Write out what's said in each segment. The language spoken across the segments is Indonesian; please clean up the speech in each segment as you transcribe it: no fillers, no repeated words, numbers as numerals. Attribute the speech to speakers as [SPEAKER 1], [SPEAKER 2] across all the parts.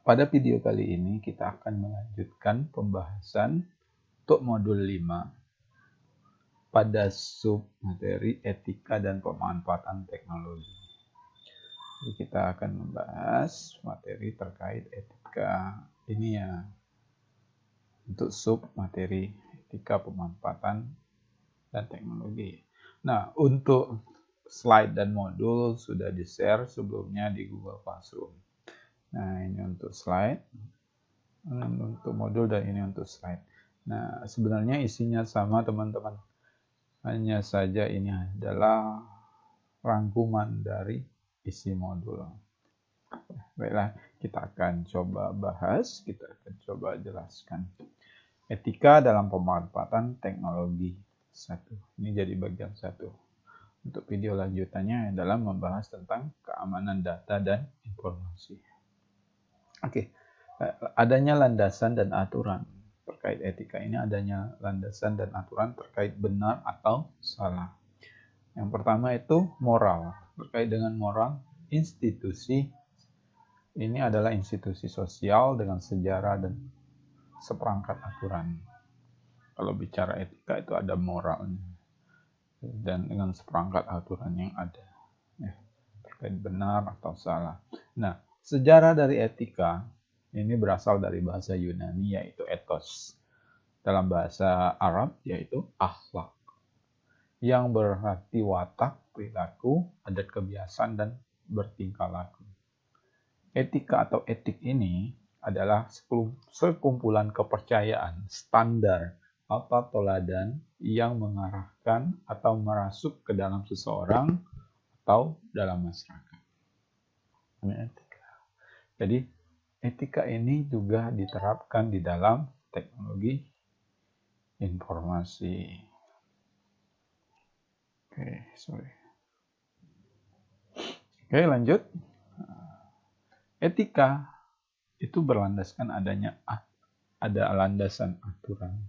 [SPEAKER 1] Pada video kali ini kita akan melanjutkan pembahasan untuk modul 5 pada sub materi etika dan pemanfaatan teknologi. Jadi kita akan membahas materi terkait etika ini ya, untuk sub materi etika pemanfaatan dan teknologi. Nah, untuk slide dan modul sudah di-share sebelumnya di Google Classroom. Nah, ini untuk slide, ini untuk modul, dan ini untuk slide. Nah, sebenarnya isinya sama teman-teman. Hanya saja ini adalah rangkuman dari isi modul. Baiklah, kita akan coba bahas, kita akan coba jelaskan. Etika dalam pemanfaatan teknologi 1. Ini jadi bagian 1. Untuk video lanjutannya adalah membahas tentang keamanan data dan informasi. Oke, adanya landasan dan aturan terkait etika ini, adanya landasan dan aturan terkait benar atau salah. Yang pertama itu moral. Terkait dengan moral, institusi ini adalah institusi sosial dengan sejarah dan seperangkat aturan. Kalau bicara etika itu ada moralnya dan dengan seperangkat aturan yang ada, ya, terkait benar atau salah. Nah, sejarah dari etika ini berasal dari bahasa Yunani yaitu ethos. Dalam bahasa Arab yaitu akhlak, yang berarti watak, perilaku, adat kebiasaan, dan bertingkah laku. Etika atau etik ini adalah sekumpulan kepercayaan, standar, atau teladan yang mengarahkan atau merasuk ke dalam seseorang atau dalam masyarakat. Ini etika. Jadi, etika ini juga diterapkan di dalam teknologi informasi. Oke, lanjut. Etika itu berlandaskan ada landasan aturan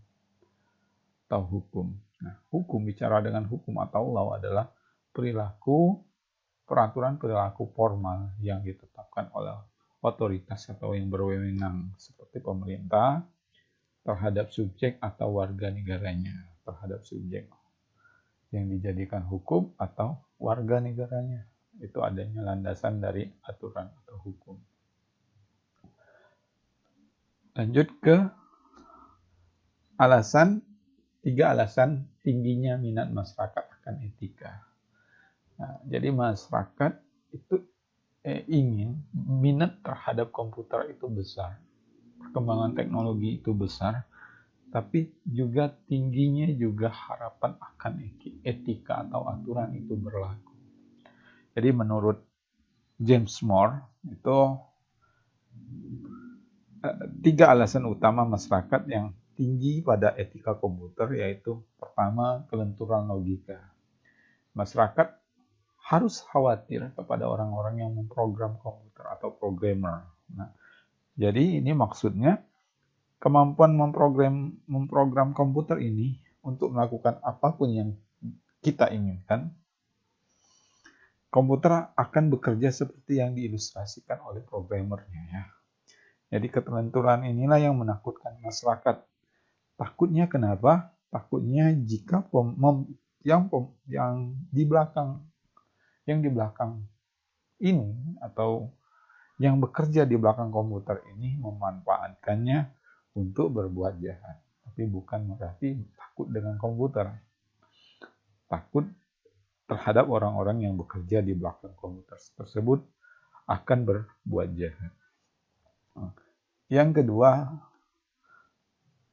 [SPEAKER 1] atau hukum. Nah, hukum, bicara dengan hukum atau law adalah peraturan perilaku formal yang ditetapkan oleh otoritas atau yang berwenang seperti pemerintah terhadap subjek atau warga negaranya, terhadap subjek yang dijadikan hukum atau warga negaranya. Itu adanya landasan dari aturan atau hukum. Lanjut ke tiga alasan tingginya minat masyarakat akan etika. Nah, jadi masyarakat itu ingin, minat terhadap komputer itu besar, perkembangan teknologi itu besar, tapi juga tingginya juga harapan akan etika atau aturan itu berlaku. Jadi menurut James Moore itu 3 alasan utama masyarakat yang tinggi pada etika komputer, yaitu pertama, kelenturan logika. Masyarakat harus khawatir kepada orang-orang yang memprogram komputer atau programmer. Nah, jadi ini maksudnya kemampuan memprogram komputer ini untuk melakukan apapun yang kita inginkan, komputer akan bekerja seperti yang diilustrasikan oleh programmernya, ya. Jadi ketelenturan inilah yang menakutkan masyarakat. Takutnya kenapa? Takutnya jika yang di belakang ini atau yang bekerja di belakang komputer ini memanfaatkannya untuk berbuat jahat. Tapi bukan berarti takut dengan komputer. Takut terhadap orang-orang yang bekerja di belakang komputer tersebut akan berbuat jahat. Yang kedua,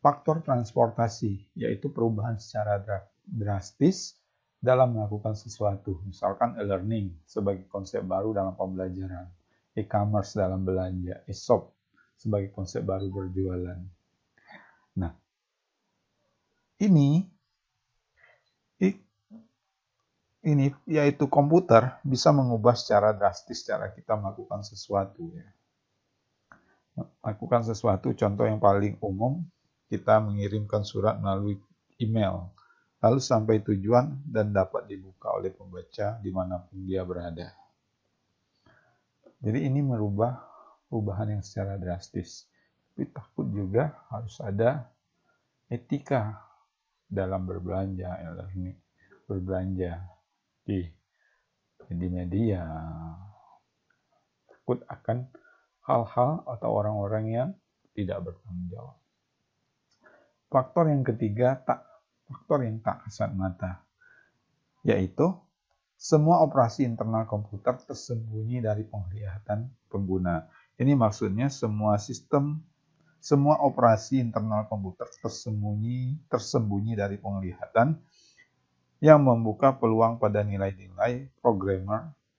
[SPEAKER 1] faktor transportasi, yaitu perubahan secara drastis dalam melakukan sesuatu. Misalkan e-learning sebagai konsep baru dalam pembelajaran, e-commerce dalam belanja, e-shop sebagai konsep baru berjualan. Nah, ini yaitu komputer bisa mengubah secara drastis cara kita melakukan sesuatu, ya. Lakukan sesuatu, contoh yang paling umum, kita mengirimkan surat melalui email, lalu sampai tujuan dan dapat dibuka oleh pembaca dimanapun dia berada. Jadi ini merubah perubahan yang secara drastis. Tapi takut juga harus ada etika dalam berbelanja, di media. Takut akan hal-hal atau orang-orang yang tidak bertanggung jawab. Faktor yang ketiga, faktor yang tak kasat mata, yaitu semua operasi internal komputer tersembunyi dari penglihatan pengguna. Ini maksudnya semua operasi internal komputer tersembunyi dari penglihatan yang membuka peluang pada nilai-nilai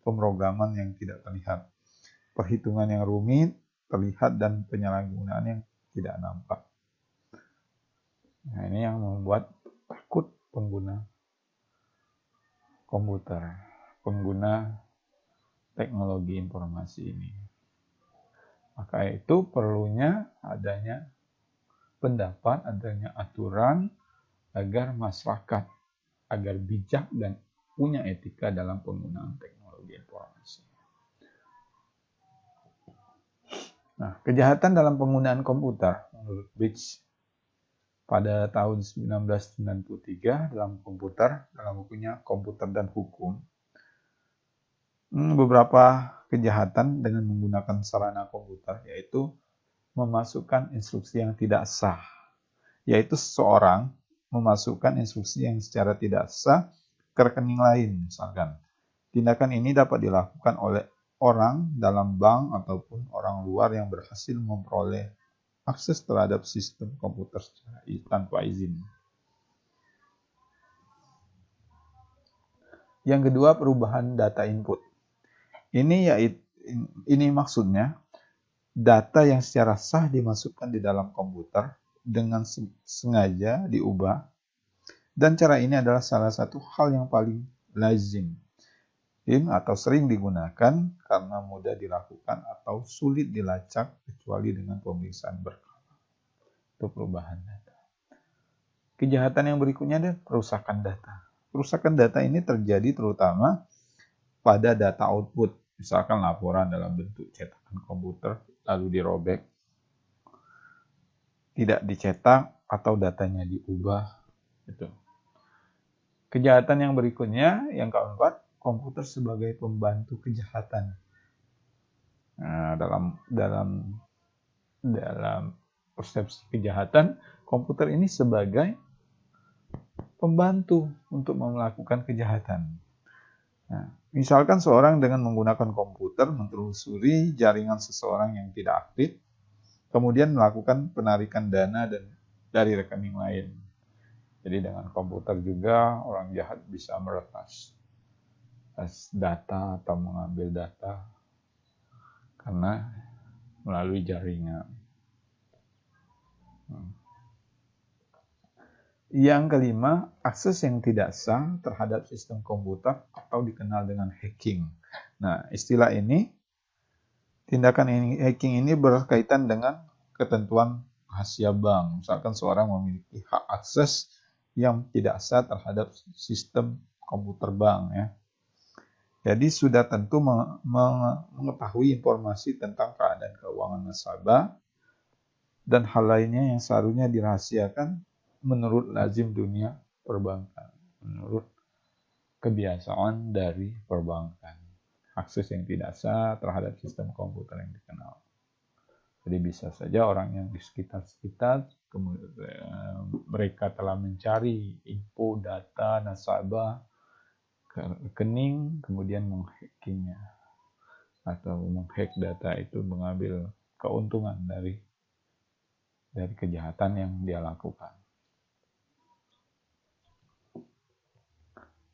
[SPEAKER 1] pemrograman yang tidak terlihat, perhitungan yang rumit terlihat, dan penyalahgunaan yang tidak nampak. Nah, ini yang membuat takut pengguna komputer, pengguna teknologi informasi ini. Maka itu perlunya adanya pendapat, adanya aturan agar masyarakat agar bijak dan punya etika dalam penggunaan teknologi informasi. Nah, kejahatan dalam penggunaan komputer menurut Bridge pada tahun 1993 dalam bukunya Komputer dan Hukum, beberapa kejahatan dengan menggunakan sarana komputer, yaitu memasukkan instruksi yang tidak sah, yaitu seseorang memasukkan instruksi yang secara tidak sah ke rekening lain misalkan. Tindakan ini dapat dilakukan oleh orang dalam bank ataupun orang luar yang berhasil memperoleh akses terhadap sistem komputer tanpa izin. Yang kedua, perubahan data input. Ini maksudnya data yang secara sah dimasukkan di dalam komputer dengan sengaja diubah, dan cara ini adalah salah satu hal yang paling lazim atau sering digunakan karena mudah dilakukan atau sulit dilacak kecuali dengan pemeriksaan berkala. Itu perubahan data. Kejahatan yang berikutnya adalah perusakan data. Perusakan data ini terjadi terutama pada data output, misalkan laporan dalam bentuk cetakan komputer lalu dirobek, tidak dicetak, atau datanya diubah. Itu. Kejahatan yang berikutnya, yang keempat, komputer sebagai pembantu kejahatan. Nah, dalam persepsi kejahatan, komputer ini sebagai pembantu untuk melakukan kejahatan. Nah, misalkan seorang dengan menggunakan komputer menelusuri jaringan seseorang yang tidak aktif, kemudian melakukan penarikan dana dari rekening lain. Jadi dengan komputer juga orang jahat bisa meretas data atau mengambil data karena melalui jaringan. Yang kelima, akses yang tidak sah terhadap sistem komputer atau dikenal dengan hacking. Nah, istilah ini, tindakan hacking ini berkaitan dengan ketentuan rahasia bank. Misalkan seorang memiliki hak akses yang tidak sah terhadap sistem komputer bank, ya. Jadi sudah tentu mengetahui informasi tentang keadaan keuangan nasabah dan hal lainnya yang seharusnya dirahasiakan menurut lazim dunia perbankan, menurut kebiasaan dari perbankan. Akses yang tidak sah terhadap sistem komputer yang dikenal. Jadi bisa saja orang yang di sekitar mereka telah mencari info data nasabah ke rekening, kemudian menghackingnya atau menghack data itu, mengambil keuntungan dari kejahatan yang dia lakukan.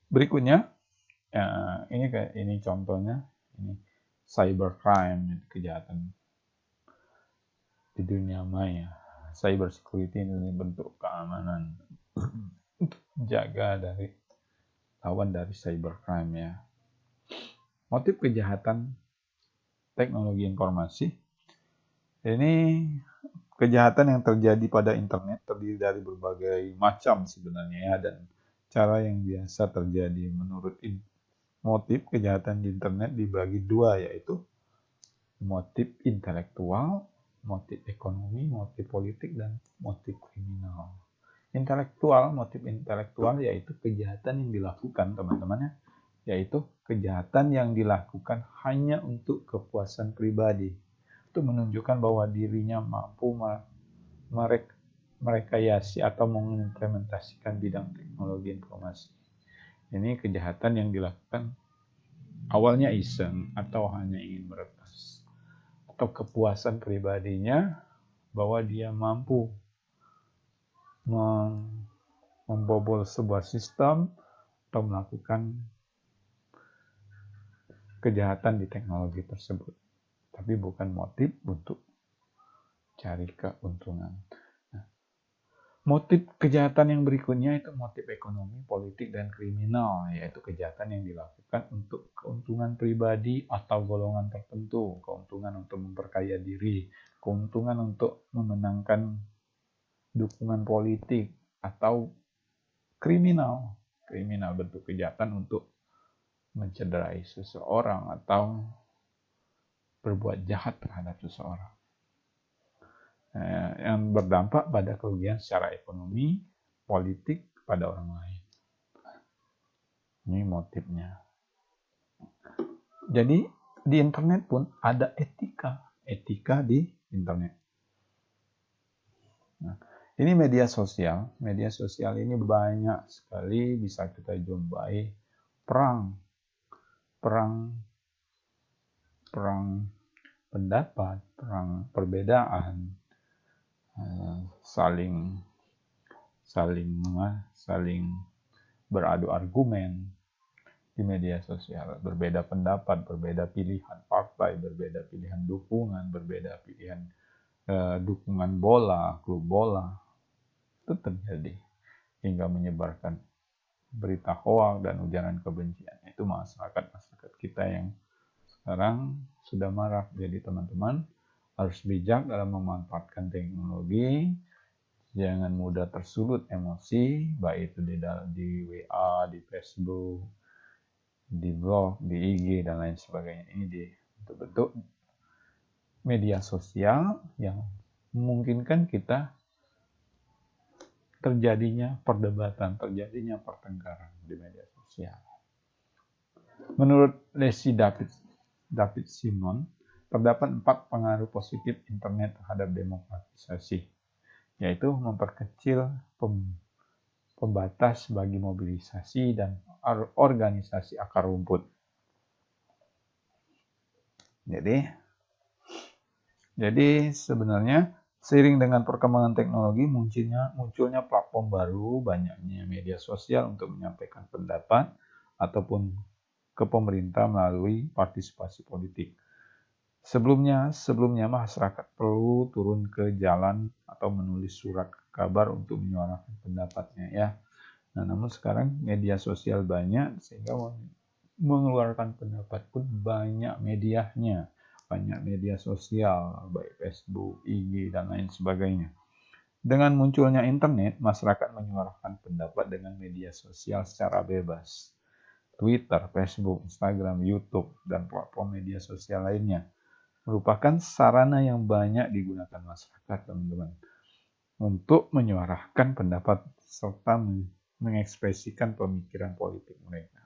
[SPEAKER 1] Berikutnya, ini contohnya, ini cybercrime, kejahatan di dunia maya. Cyber security ini bentuk keamanan untuk menjaga lawan dari cybercrime, ya. Motif kejahatan teknologi informasi ini kejahatan yang terjadi pada internet terdiri dari berbagai macam sebenarnya, ya, dan cara yang biasa terjadi. Menurut motif kejahatan di internet dibagi dua, yaitu motif intelektual, motif ekonomi, motif politik, dan motif kriminal. Motif intelektual yaitu kejahatan yang dilakukan, teman-teman, yaitu kejahatan yang dilakukan hanya untuk kepuasan pribadi, untuk menunjukkan bahwa dirinya mampu merekayasa atau mengimplementasikan bidang teknologi informasi. Ini kejahatan yang dilakukan awalnya iseng atau hanya ingin meretas, atau kepuasan pribadinya bahwa dia mampu membobol sebuah sistem atau melakukan kejahatan di teknologi tersebut, tapi bukan motif untuk cari keuntungan. Nah, motif kejahatan yang berikutnya itu motif ekonomi, politik, dan kriminal, yaitu kejahatan yang dilakukan untuk keuntungan pribadi atau golongan tertentu, keuntungan untuk memperkaya diri, keuntungan untuk memenangkan dukungan politik, atau kriminal bentuk kejahatan untuk mencederai seseorang atau berbuat jahat terhadap seseorang yang berdampak pada kerugian secara ekonomi, politik kepada orang lain. Ini motifnya. Jadi di internet pun ada etika di internet. Nah, ini media sosial. Media sosial ini banyak sekali bisa kita jumpai perang pendapat, perang perbedaan, saling beradu argumen di media sosial, berbeda pendapat, berbeda pilihan partai, berbeda pilihan dukungan, berbeda pilihan dukungan bola, klub bola, itu terjadi hingga menyebarkan berita hoax dan ujaran kebencian. Itu masyarakat kita yang sekarang sudah marak. Jadi teman-teman harus bijak dalam memanfaatkan teknologi, jangan mudah tersulut emosi, baik itu di WA, di Facebook, di blog, di IG, dan lain sebagainya. Ini di bentuk media sosial yang memungkinkan kita terjadinya perdebatan, terjadinya pertengkaran di media sosial. Menurut Leslie David Simon, terdapat 4 pengaruh positif internet terhadap demokratisasi, yaitu memperkecil pembatas bagi mobilisasi dan organisasi akar rumput. Jadi sebenarnya seiring dengan perkembangan teknologi munculnya platform baru, banyaknya media sosial untuk menyampaikan pendapat ataupun ke pemerintah melalui partisipasi politik. Sebelumnya masyarakat perlu turun ke jalan atau menulis surat kabar untuk menyuarakan pendapatnya, ya. Nah, namun sekarang media sosial banyak sehingga mengeluarkan pendapat pun banyak medianya, banyak media sosial, baik Facebook, IG, dan lain sebagainya. Dengan munculnya internet, masyarakat menyuarakan pendapat dengan media sosial secara bebas. Twitter, Facebook, Instagram, YouTube, dan platform media sosial lainnya merupakan sarana yang banyak digunakan masyarakat, teman-teman, untuk menyuarakan pendapat serta mengekspresikan pemikiran politik mereka.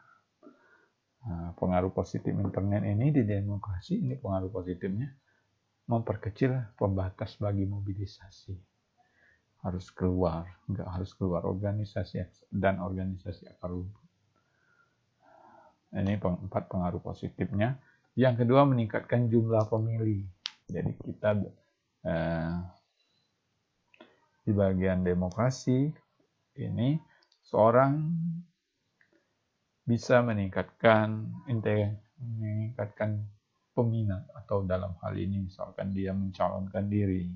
[SPEAKER 1] Nah, pengaruh positif internet ini di demokrasi, ini pengaruh positifnya memperkecil pembatas bagi mobilisasi. Nggak harus keluar organisasi dan organisasi akar rumput. Ini 4 pengaruh positifnya. Yang kedua, meningkatkan jumlah pemilih. Jadi kita di bagian demokrasi ini seorang bisa meningkatkan peminat, atau dalam hal ini misalkan dia mencalonkan diri,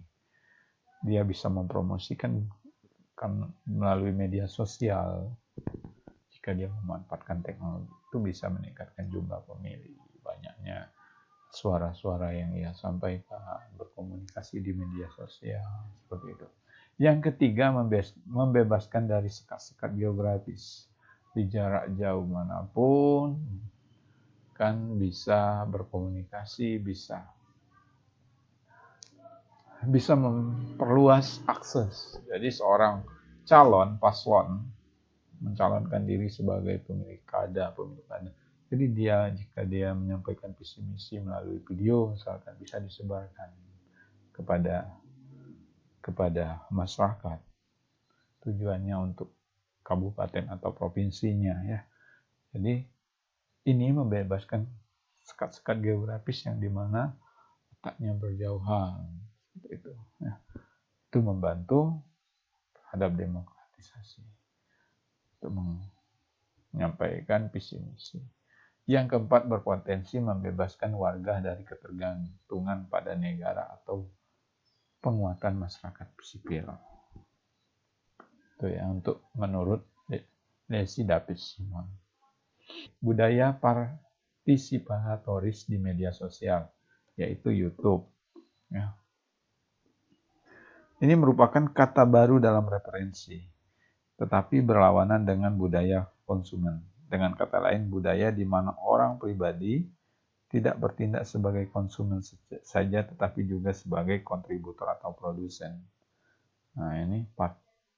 [SPEAKER 1] dia bisa mempromosikan melalui media sosial. Jika dia memanfaatkan teknologi, itu bisa meningkatkan jumlah pemilih, banyaknya suara-suara yang ia sampaikan, berkomunikasi di media sosial, seperti itu. Yang ketiga, membebaskan dari sekat-sekat geografis. Di jarak jauh manapun kan bisa berkomunikasi, bisa bisa memperluas akses. Jadi seorang calon paslon mencalonkan diri sebagai pemilik kada. Jadi jika dia menyampaikan visi misi melalui video, misalkan bisa disebarkan kepada masyarakat. Tujuannya untuk kabupaten atau provinsinya ya. Jadi ini membebaskan sekat-sekat geografis yang dimana letaknya berjauhan. Itu ya. Itu membantu terhadap demokratisasi untuk menyampaikan visi misi. Yang keempat, berpotensi membebaskan warga dari ketergantungan pada negara atau penguatan masyarakat sipil. Itu ya, untuk menurut Desi David Simon. Budaya partisipatoris di media sosial, yaitu YouTube. Ya. Ini merupakan kata baru dalam referensi, tetapi berlawanan dengan budaya konsumen. Dengan kata lain, budaya di mana orang pribadi tidak bertindak sebagai konsumen saja, tetapi juga sebagai kontributor atau produsen. Nah, ini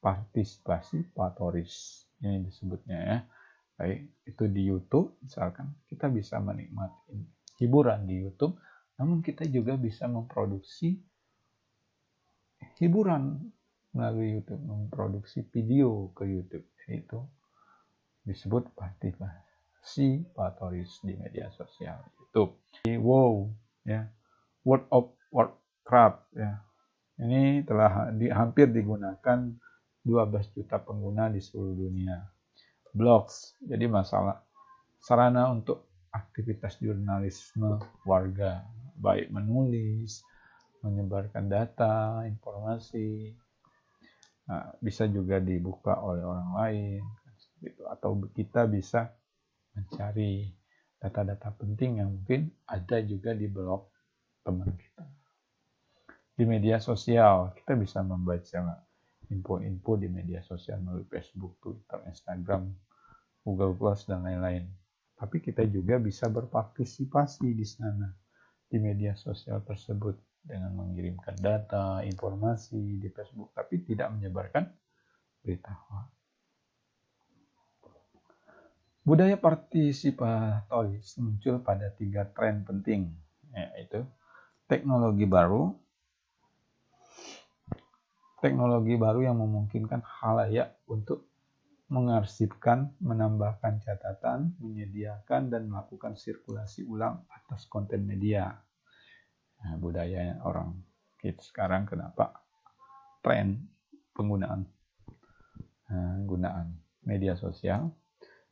[SPEAKER 1] partisipasi patoris ini disebutnya ya. Baik, itu di YouTube misalkan kita bisa menikmati hiburan di YouTube, namun kita juga bisa memproduksi hiburan melalui YouTube, memproduksi video ke YouTube. Itu disebut partisipasi patoris di media sosial. YouTube. WoW ya, World of Warcraft ya. Ini telah hampir digunakan 12 juta pengguna di seluruh dunia. Blogs, jadi sarana untuk aktivitas jurnalisme warga, baik menulis, menyebarkan data, informasi, bisa juga dibuka oleh orang lain, atau kita bisa mencari data-data penting yang mungkin ada juga di blog teman kita. Di media sosial, kita bisa membaca info-info di media sosial melalui Facebook, Twitter, Instagram, Google Plus, dan lain-lain. Tapi kita juga bisa berpartisipasi di sana, di media sosial tersebut, dengan mengirimkan data, informasi di Facebook, tapi tidak menyebarkan berita hoax. Budaya partisipatoris muncul pada 3 tren penting, yaitu teknologi baru yang memungkinkan khalayak untuk mengarsipkan, menambahkan catatan, menyediakan dan melakukan sirkulasi ulang atas konten media. Nah, budaya orang kids sekarang kenapa tren penggunaan media sosial.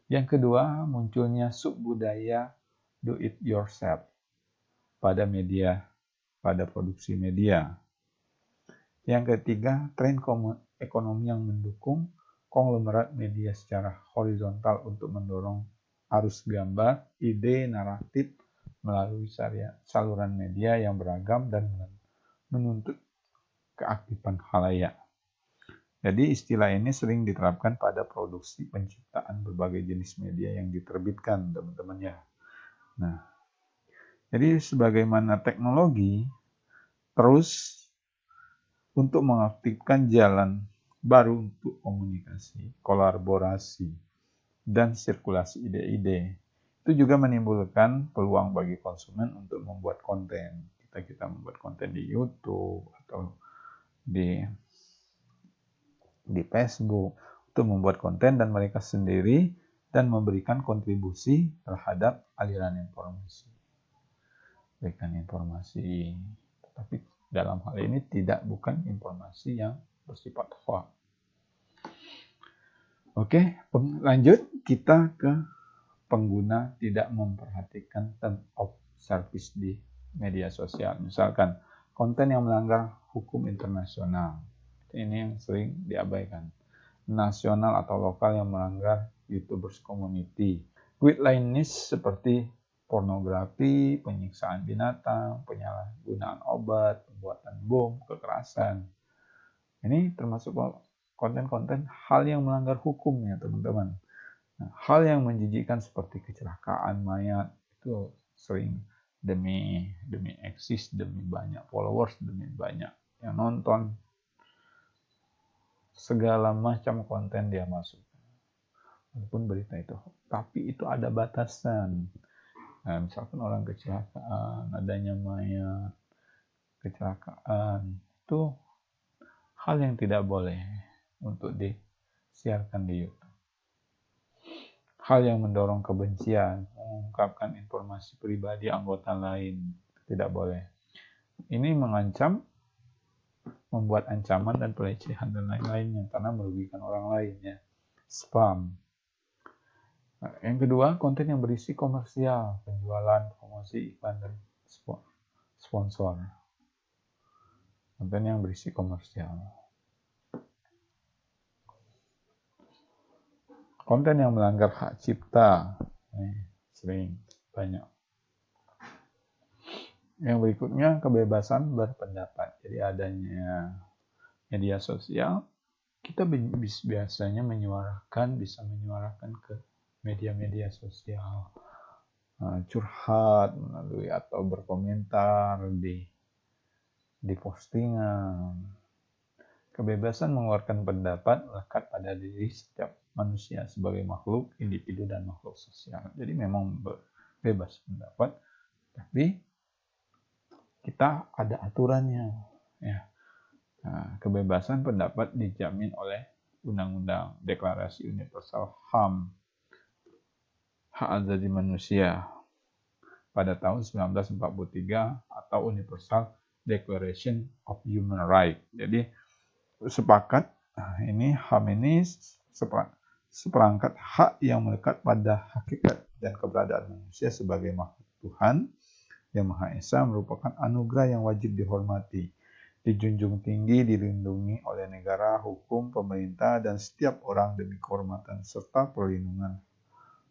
[SPEAKER 1] Yang kedua, munculnya subbudaya do it yourself pada produksi media. Yang ketiga, tren ekonomi yang mendukung konglomerat media secara horizontal untuk mendorong arus gambar, ide, naratif melalui saluran media yang beragam dan menuntut keaktifan khalayak. Jadi istilah ini sering diterapkan pada produksi penciptaan berbagai jenis media yang diterbitkan, teman-teman ya. Nah, jadi sebagaimana teknologi terus untuk mengaktifkan jalan baru untuk komunikasi, kolaborasi, dan sirkulasi ide-ide. Itu juga menimbulkan peluang bagi konsumen untuk membuat konten. Kita membuat konten di YouTube atau di Facebook untuk membuat konten dan mereka sendiri dan memberikan kontribusi terhadap aliran informasi. Berikan informasi, tapi dalam hal ini bukan informasi yang bersifat hoax. Oke, lanjut kita ke pengguna tidak memperhatikan term of service di media sosial. Misalkan konten yang melanggar hukum internasional. Ini yang sering diabaikan. Nasional atau lokal yang melanggar YouTubers community. Guidelines seperti pornografi, penyiksaan binatang, penyalahgunaan obat, pembuatan bom, kekerasan. Ini termasuk konten-konten hal yang melanggar hukum ya teman-teman. Nah, hal yang menjijikkan seperti kecelakaan mayat itu sering demi eksis, demi banyak followers, demi banyak yang nonton, segala macam konten dia masuk. Walaupun berita itu, tapi itu ada batasan. Nah, misalkan orang kecelakaan, adanya mayat, kecelakaan, itu hal yang tidak boleh untuk disiarkan di YouTube. Hal yang mendorong kebencian, mengungkapkan informasi pribadi anggota lain, tidak boleh. Ini mengancam, membuat ancaman dan pelecehan dan lain-lainnya karena merugikan orang lain, ya. Spam. Nah, yang kedua, konten yang berisi komersial, penjualan, promosi, iklan, dan sponsor. Konten yang berisi komersial. Konten yang melanggar hak cipta, sering, banyak. Yang berikutnya, kebebasan berpendapat. Jadi adanya media sosial, kita biasanya bisa menyuarakan ke media-media sosial, curhat melalui atau berkomentar di postingan. Kebebasan mengeluarkan pendapat melekat pada diri setiap manusia sebagai makhluk individu dan makhluk sosial. Jadi memang bebas pendapat, tapi kita ada aturannya, ya. Nah, kebebasan pendapat dijamin oleh Undang-Undang Deklarasi Universal HAM, Hak Asasi Manusia, pada tahun 1943, atau Universal Declaration of Human Rights. Jadi sepakat, ini HAM ini seperangkat hak yang melekat pada hakikat dan keberadaan manusia sebagai makhluk Tuhan yang Maha Esa, merupakan anugerah yang wajib dihormati, dijunjung tinggi, dilindungi oleh negara, hukum, pemerintah, dan setiap orang demi kehormatan serta perlindungan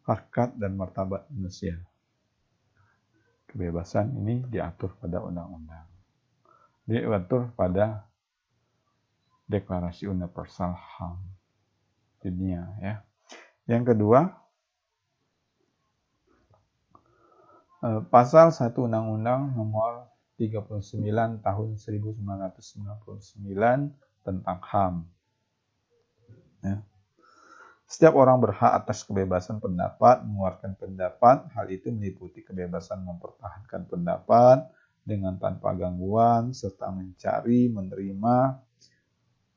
[SPEAKER 1] harkat dan martabat manusia. Kebebasan ini diatur pada undang-undang, diatur pada Deklarasi Universal HAM dunia, ya. Yang kedua, pasal 1 Undang-Undang Nomor 39 Tahun 1999 tentang HAM. Ya. Setiap orang berhak atas kebebasan pendapat, mengeluarkan pendapat. Hal itu meliputi kebebasan mempertahankan pendapat dengan tanpa gangguan, serta mencari, menerima,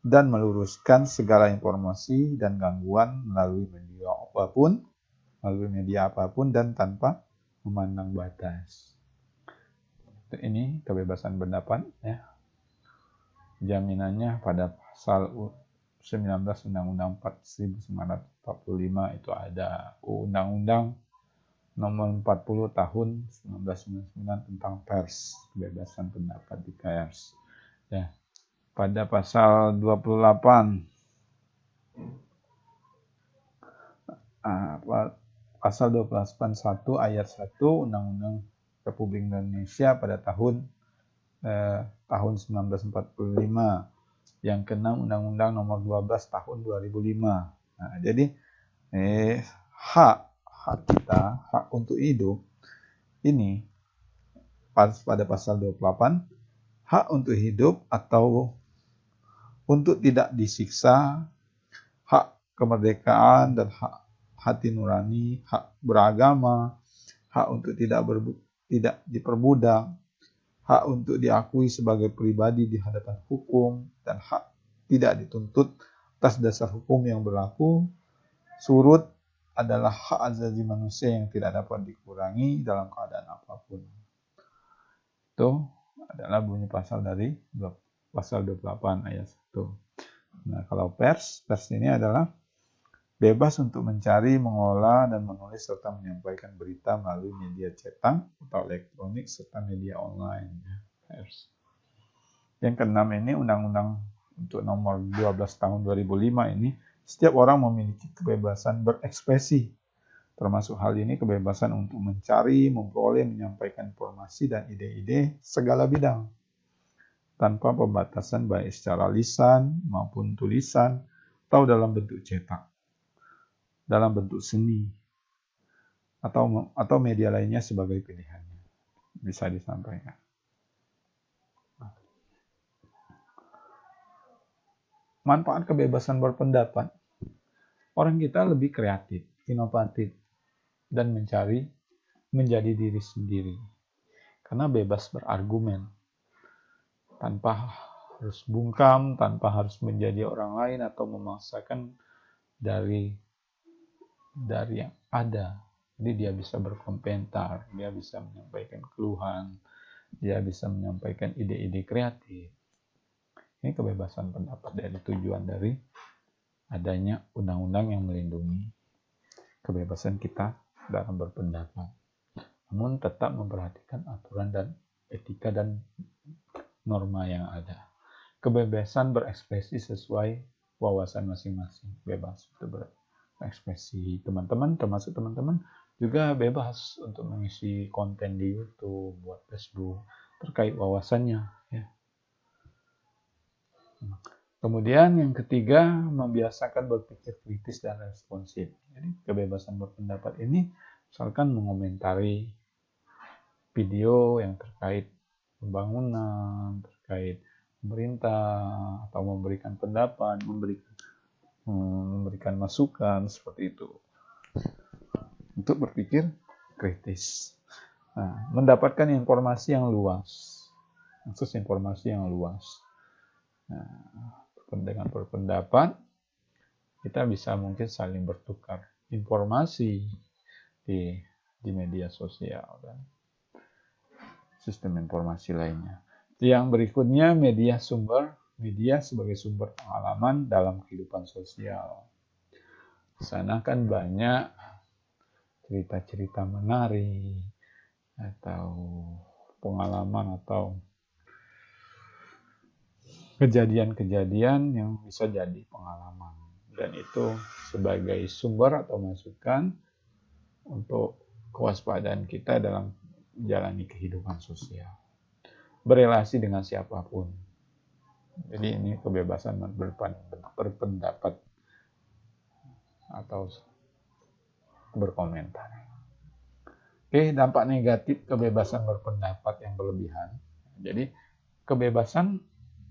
[SPEAKER 1] dan meluruskan segala informasi dan gangguan melalui media apapun dan tanpa memandang batas. Ini kebebasan pendapat, ya. Jaminannya pada pasal 19 Undang-Undang 1945 itu ada Undang-Undang Nomor 40 Tahun 1999 tentang pers, kebebasan pendapat di pers. Ya. Pada pasal 28 pasal 28.1 ayat 1 Undang-Undang Republik Indonesia pada tahun 1945. Yang keenam Undang-Undang Nomor 12 Tahun 2005. Nah, jadi hak kita, hak untuk hidup ini pada pasal 28, hak untuk hidup atau untuk tidak disiksa, hak kemerdekaan dan hak hati nurani, hak beragama, hak untuk tidak diperbudak, hak untuk diakui sebagai pribadi di hadapan hukum, dan hak tidak dituntut atas dasar hukum yang berlaku. Surut adalah hak asasi manusia yang tidak dapat dikurangi dalam keadaan apapun. Itu adalah bunyi pasal dari pasal 28 ayat 1. Nah, kalau pers ini adalah bebas untuk mencari, mengolah, dan menulis serta menyampaikan berita melalui media cetak atau elektronik serta media online. Pers. Yang keenam ini Undang-Undang untuk Nomor 12 Tahun 2005 ini, setiap orang memiliki kebebasan berekspresi. Termasuk hal ini kebebasan untuk mencari, memperoleh, menyampaikan informasi dan ide-ide segala bidang, tanpa pembatasan baik secara lisan maupun tulisan atau dalam bentuk cetak, dalam bentuk seni, atau media lainnya sebagai pilihannya. Bisa disampaikan. manfaat kebebasan berpendapat, orang kita lebih kreatif, inovatif, dan menjadi diri sendiri. Karena bebas berargumen, tanpa harus bungkam, tanpa harus menjadi orang lain atau memaksakan dari yang ada. Jadi dia bisa berkomentar, dia bisa menyampaikan keluhan, dia bisa menyampaikan ide-ide kreatif. Ini kebebasan pendapat dari tujuan dari adanya undang-undang yang melindungi kebebasan kita dalam berpendapat. Namun tetap memperhatikan aturan dan etika dan norma yang ada. Kebebasan berekspresi sesuai wawasan masing-masing. Bebas untuk berekspresi. Teman-teman, termasuk teman-teman, juga bebas untuk mengisi konten di YouTube, buat Facebook, terkait wawasannya. Ya. Kemudian yang ketiga, membiasakan berpikir kritis dan responsif. Jadi kebebasan berpendapat ini misalkan mengomentari video yang terkait pembangunan, terkait pemerintah, atau memberikan pendapat, memberikan masukan, seperti itu. Untuk berpikir kritis. Nah, mendapatkan informasi yang luas. Akses informasi yang luas. Nah, dengan berpendapat, kita bisa mungkin saling bertukar informasi di media sosial dan sistem informasi lainnya. Yang berikutnya, media sebagai sumber pengalaman dalam kehidupan sosial. Di sana kan banyak cerita-cerita menarik atau pengalaman atau kejadian-kejadian yang bisa jadi pengalaman, dan itu sebagai sumber atau masukan untuk kewaspadaan kita dalam menjalani kehidupan sosial, berelasi dengan siapapun. Jadi ini kebebasan berpendapat atau berkomentar. Oke, dampak negatif kebebasan berpendapat yang berlebihan. Jadi kebebasan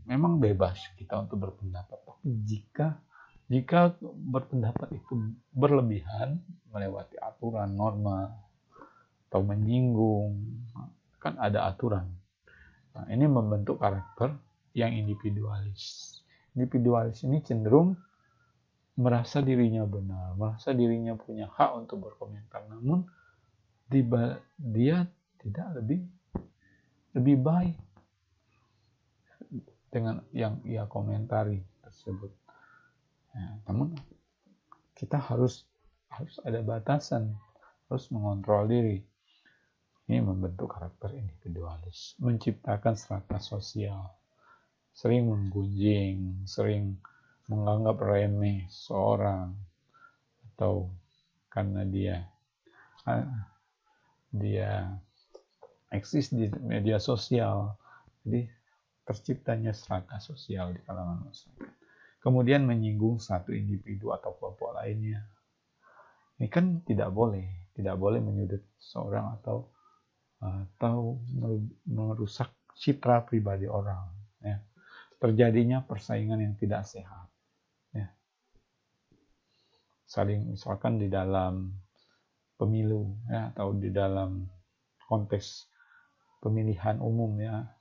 [SPEAKER 1] memang bebas kita untuk berpendapat, tapi jika berpendapat itu berlebihan, melewati aturan, norma, atau menyinggung, kan ada aturan. Nah, ini membentuk karakter yang individualis. Individualis ini cenderung merasa dirinya benar, merasa dirinya punya hak untuk berkomentar, namun dia tidak lebih baik dengan yang ia komentari tersebut. Ya, namun kita harus ada batasan, harus mengontrol diri. Ini membentuk karakter individualis, menciptakan strata sosial, sering menggunjing, sering menganggap remeh seorang, atau karena dia eksis di media sosial, jadi terciptanya strata sosial di kalangan masyarakat. Kemudian menyinggung satu individu atau kelompok lainnya. Ini kan tidak boleh menyudut seorang atau merusak citra pribadi orang. Ya. Terjadinya persaingan yang tidak sehat. Ya. Misalkan di dalam pemilu, ya, atau di dalam konteks pemilihan umum, ya.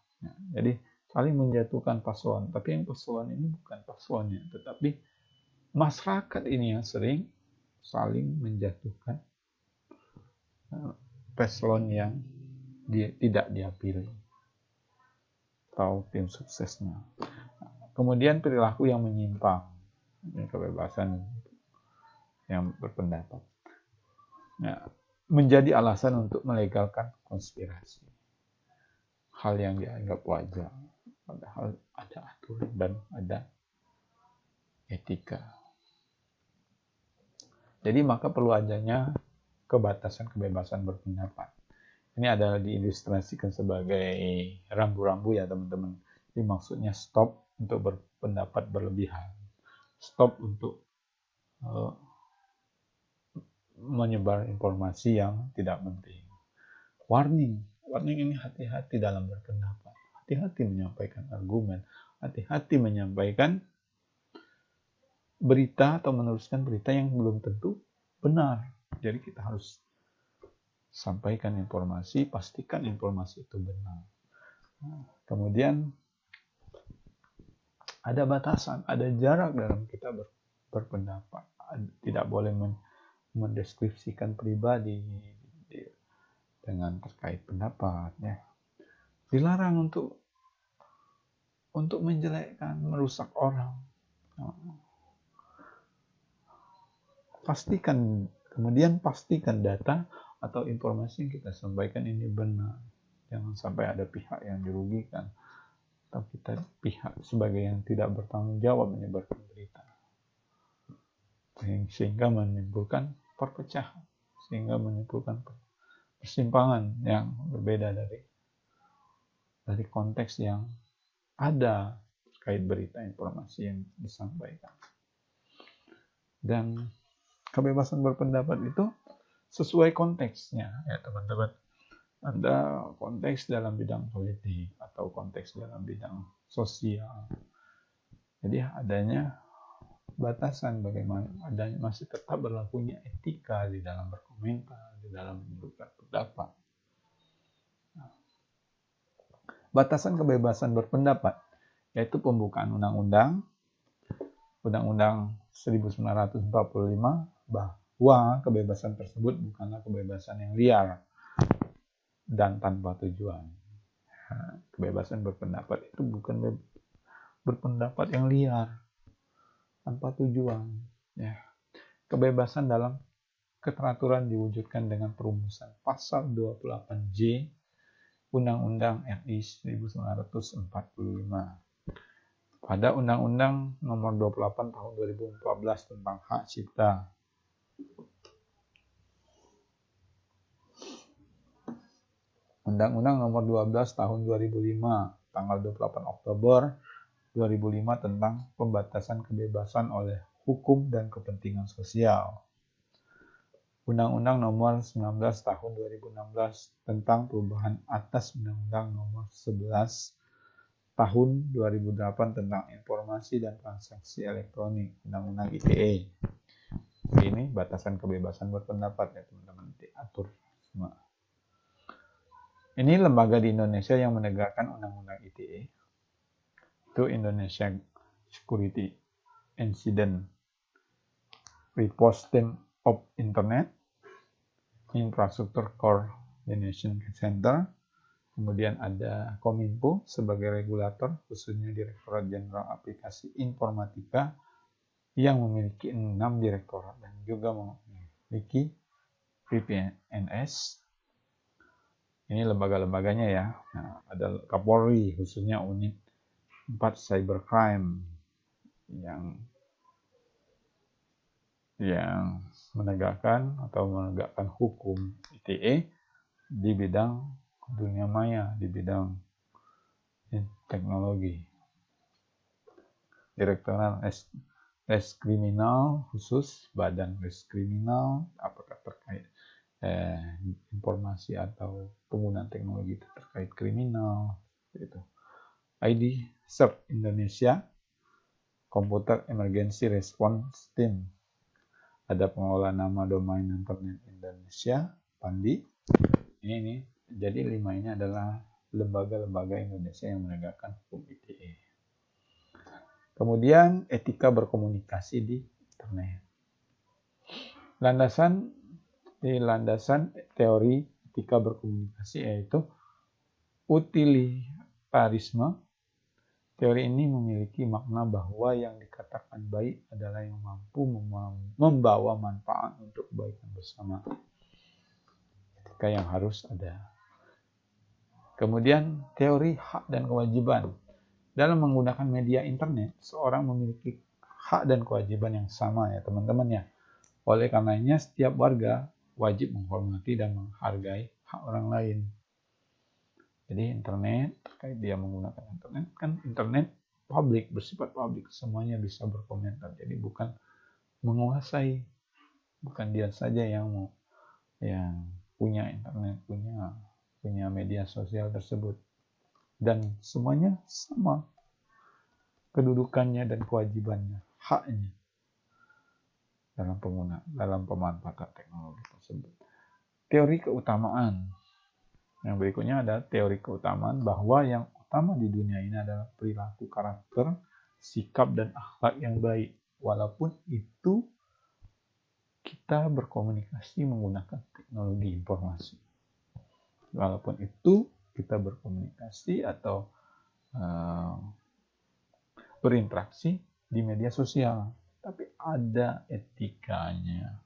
[SPEAKER 1] Jadi saling menjatuhkan paslon, tapi yang paslon ini bukan paslonnya, tetapi masyarakat ini yang sering saling menjatuhkan paslon yang tidak dia pilih atau tim suksesnya. Kemudian perilaku yang menyimpang, ini kebebasan yang berpendapat, ya, menjadi alasan untuk melegalkan konspirasi, hal yang dianggap wajar, padahal ada aturan dan ada etika. Jadi maka perlu adanya kebatasan kebebasan berpendapat. Ini adalah diilustrasikan sebagai rambu-rambu, ya teman-teman. Jadi maksudnya stop untuk berpendapat berlebihan, stop untuk menyebar informasi yang tidak penting. Warning ini hati-hati dalam berpendapat, hati-hati menyampaikan argumen, hati-hati menyampaikan berita atau meneruskan berita yang belum tentu benar. Jadi kita harus sampaikan informasi, pastikan informasi itu benar. Kemudian ada batasan, ada jarak dalam kita berpendapat. Tidak boleh mendeskripsikan pribadi dengan terkait pendapat. Ya. Dilarang untuk menjelekkan, merusak orang. Kemudian pastikan data atau informasi yang kita sampaikan ini benar. Jangan sampai ada pihak yang dirugikan atau kita pihak sebagai yang tidak bertanggung jawab menyebarkan berita, sehingga menimbulkan perpecahan, sehingga menimbulkan persimpangan yang berbeda dari konteks yang ada terkait berita informasi yang disampaikan. Dan kebebasan berpendapat itu sesuai konteksnya, ya teman-teman. Ada konteks dalam bidang politik atau konteks dalam bidang sosial. Jadi adanya batasan bagaimana adanya masih tetap berlakunya etika di dalam berkomentar, di dalam menunjukkan pendapat. Batasan kebebasan berpendapat yaitu pembukaan Undang-Undang 1945 bahwa kebebasan tersebut bukanlah kebebasan yang liar dan tanpa tujuan. Kebebasan berpendapat itu bukan berpendapat yang liar tanpa tujuan. Ya. Kebebasan dalam keteraturan diwujudkan dengan perumusan pasal 28J Undang-Undang RI 1945 pada Undang-Undang Nomor 28 Tahun 2014 tentang Hak Cipta. Undang-Undang Nomor 12 Tahun 2005 tanggal 28 Oktober 2005 tentang pembatasan kebebasan oleh hukum dan kepentingan sosial. Undang-Undang Nomor 19 Tahun 2016 tentang perubahan atas Undang-Undang Nomor 11 Tahun 2008 tentang informasi dan transaksi elektronik, Undang-Undang ITE. Ini batasan kebebasan berpendapat ya teman-teman, diatur semua. Ini lembaga di Indonesia yang menegakkan Undang-Undang ITE. Itu Indonesia Security Incident Response Team of Internet Infrastructure Coordination Center. Kemudian ada Kominfo sebagai regulator, khususnya Direktorat Jenderal Aplikasi Informatika yang memiliki 6 direktorat dan juga memiliki PPNS. Ini lembaga-lembaganya ya. Nah, ada Kapolri, khususnya unit 4 Cybercrime yang menegakkan hukum ITE di bidang dunia maya, di bidang teknologi. Direktorat Reskriminal khusus, Badan Reskriminal, apakah terkait informasi atau penggunaan teknologi itu terkait kriminal, gitu. ID CERT Indonesia, Computer Emergency Response Team. Ada pengelola nama domain internet Indonesia, Pandi. Ini jadi 5 ini adalah lembaga-lembaga Indonesia yang menegakkan hukum ITE. Kemudian etika berkomunikasi di internet. Landasan teori etika berkomunikasi yaitu utilitarisme. Teori ini memiliki makna bahwa yang dikatakan baik adalah yang mampu membawa manfaat untuk kebaikan bersama. Etika yang harus ada. Kemudian teori hak dan kewajiban. Dalam menggunakan media internet, seorang memiliki hak dan kewajiban yang sama ya teman-teman ya. Oleh karenanya setiap warga wajib menghormati dan menghargai hak orang lain. Jadi internet, terkait dia menggunakan internet, kan internet publik, bersifat publik, semuanya bisa berkomentar. Jadi bukan menguasai, bukan dia saja yang punya internet, punya media sosial tersebut. Dan semuanya sama kedudukannya dan kewajibannya, haknya. dalam pemanfaatan teknologi tersebut. Teori keutamaan. Yang berikutnya ada teori keutamaan bahwa yang utama di dunia ini adalah perilaku, karakter, sikap, dan akhlak yang baik. Walaupun itu kita berkomunikasi menggunakan teknologi informasi. Walaupun itu kita berkomunikasi atau berinteraksi di media sosial, tapi ada etikanya.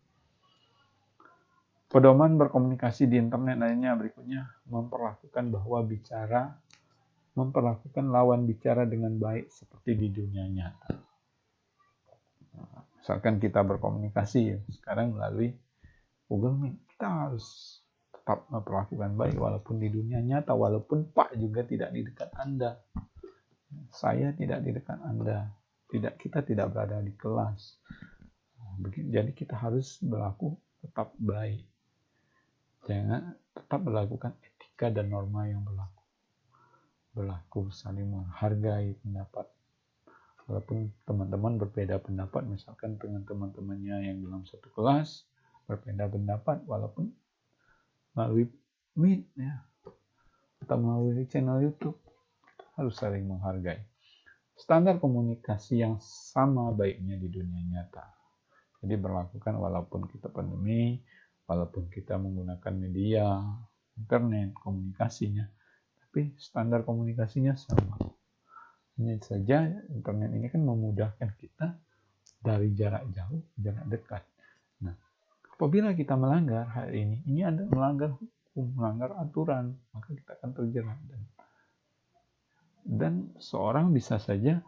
[SPEAKER 1] Pedoman berkomunikasi di internet lainnya berikutnya memperlakukan lawan bicara dengan baik seperti di dunia nyata. Misalkan kita berkomunikasi sekarang melalui Google Meet, kita harus tetap memperlakukan baik walaupun di dunia nyata, walaupun Pak juga tidak di dekat Anda, saya tidak di dekat Anda, kita tidak berada di kelas. Jadi kita harus berlaku tetap baik. Jangan tetap melakukan etika dan norma yang berlaku saling menghargai pendapat. Walaupun teman-teman berbeda pendapat, misalkan dengan teman-temannya yang dalam satu kelas berbeda pendapat, walaupun melalui Meet ya, atau melalui channel YouTube, kita harus saling menghargai. Standar komunikasi yang sama baiknya di dunia nyata. Jadi berlakukan walaupun kita pandemi, walaupun kita menggunakan media, internet, komunikasinya, tapi standar komunikasinya sama. Hanya saja internet ini kan memudahkan kita dari jarak jauh, jarak dekat. Nah, apabila kita melanggar hari ini ada melanggar hukum, melanggar aturan, maka kita akan terjerat. Dan seorang bisa saja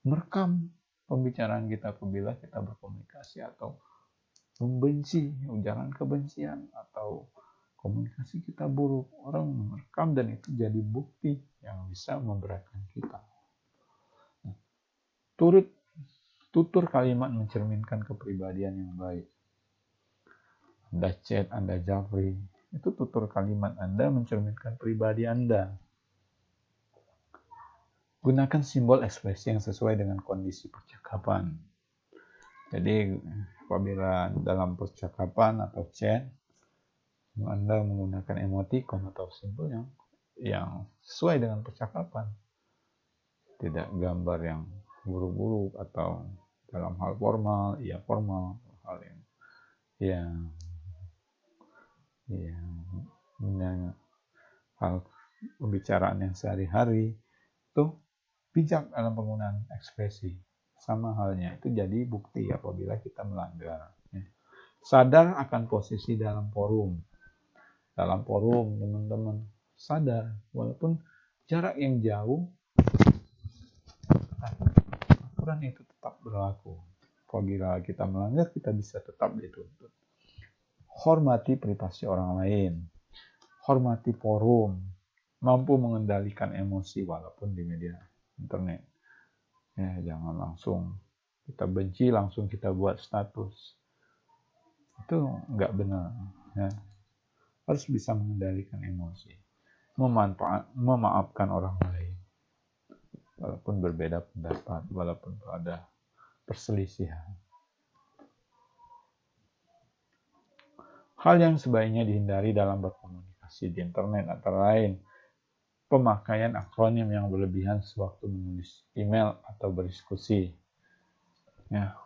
[SPEAKER 1] merekam pembicaraan kita apabila kita berkomunikasi atau membenci, ujaran kebencian atau komunikasi kita buruk, orang merekam dan itu jadi bukti yang bisa memberatkan kita. Tutur kalimat mencerminkan kepribadian yang baik. Anda chat, Anda japri, itu tutur kalimat Anda mencerminkan pribadi Anda. Gunakan simbol ekspresi yang sesuai dengan kondisi percakapan. Jadi apabila dalam percakapan atau chat Anda menggunakan emoticon atau simbol yang sesuai dengan percakapan, tidak gambar yang buruk-buruk atau dalam hal formal, hal hal pembicaraan yang sehari-hari itu bijak dalam penggunaan ekspresi. Sama halnya, itu jadi bukti apabila kita melanggar. Sadar akan posisi dalam forum. Dalam forum, teman-teman, sadar. Walaupun jarak yang jauh, aturan itu tetap berlaku. Apabila kita melanggar, kita bisa tetap dituntut. Hormati privasi orang lain. Hormati forum. Mampu mengendalikan emosi walaupun di media internet. Ya, jangan langsung kita benci, langsung kita buat status. Itu nggak benar. Ya. Harus bisa mengendalikan emosi. Memaafkan orang lain. Walaupun berbeda pendapat, walaupun ada perselisihan. Hal yang sebaiknya dihindari dalam berkomunikasi di internet antara lain pemakaian akronim yang berlebihan sewaktu menulis email atau berdiskusi. Ya.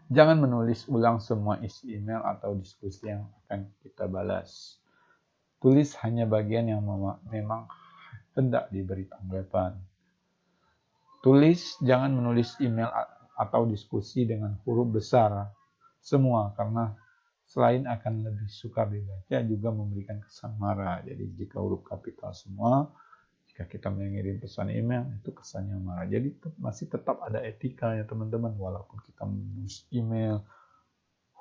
[SPEAKER 1] Jangan menulis ulang semua isi email atau diskusi yang akan kita balas. Tulis hanya bagian yang memang hendak diberi tanggapan. Jangan menulis email atau diskusi dengan huruf besar semua, karena selain akan lebih sukar dibaca, juga memberikan kesan marah. Jadi jika huruf kapital semua, jika kita mengirim pesan email, itu kesannya marah. Jadi masih tetap ada etika ya teman-teman, walaupun kita menulis email,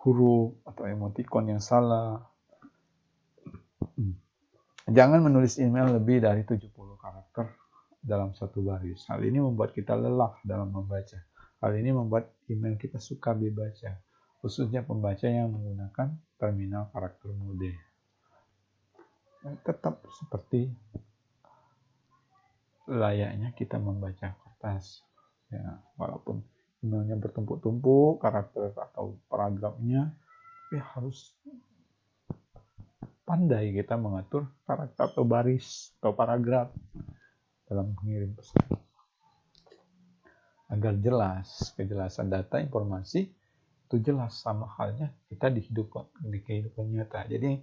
[SPEAKER 1] huruf atau emoticon yang salah. Jangan menulis email lebih dari 70 karakter dalam satu baris. Hal ini membuat kita lelah dalam membaca. Hal ini membuat email kita sukar dibaca, khususnya pembaca yang menggunakan terminal karakter mode. Tetap seperti layaknya kita membaca kertas. Ya, walaupun emailnya bertumpuk-tumpuk, karakter atau paragrafnya, tapi harus pandai kita mengatur karakter atau baris atau paragraf dalam mengirim pesan agar jelas, kejelasan data informasi itu jelas, sama halnya kita di kehidupan nyata. Jadi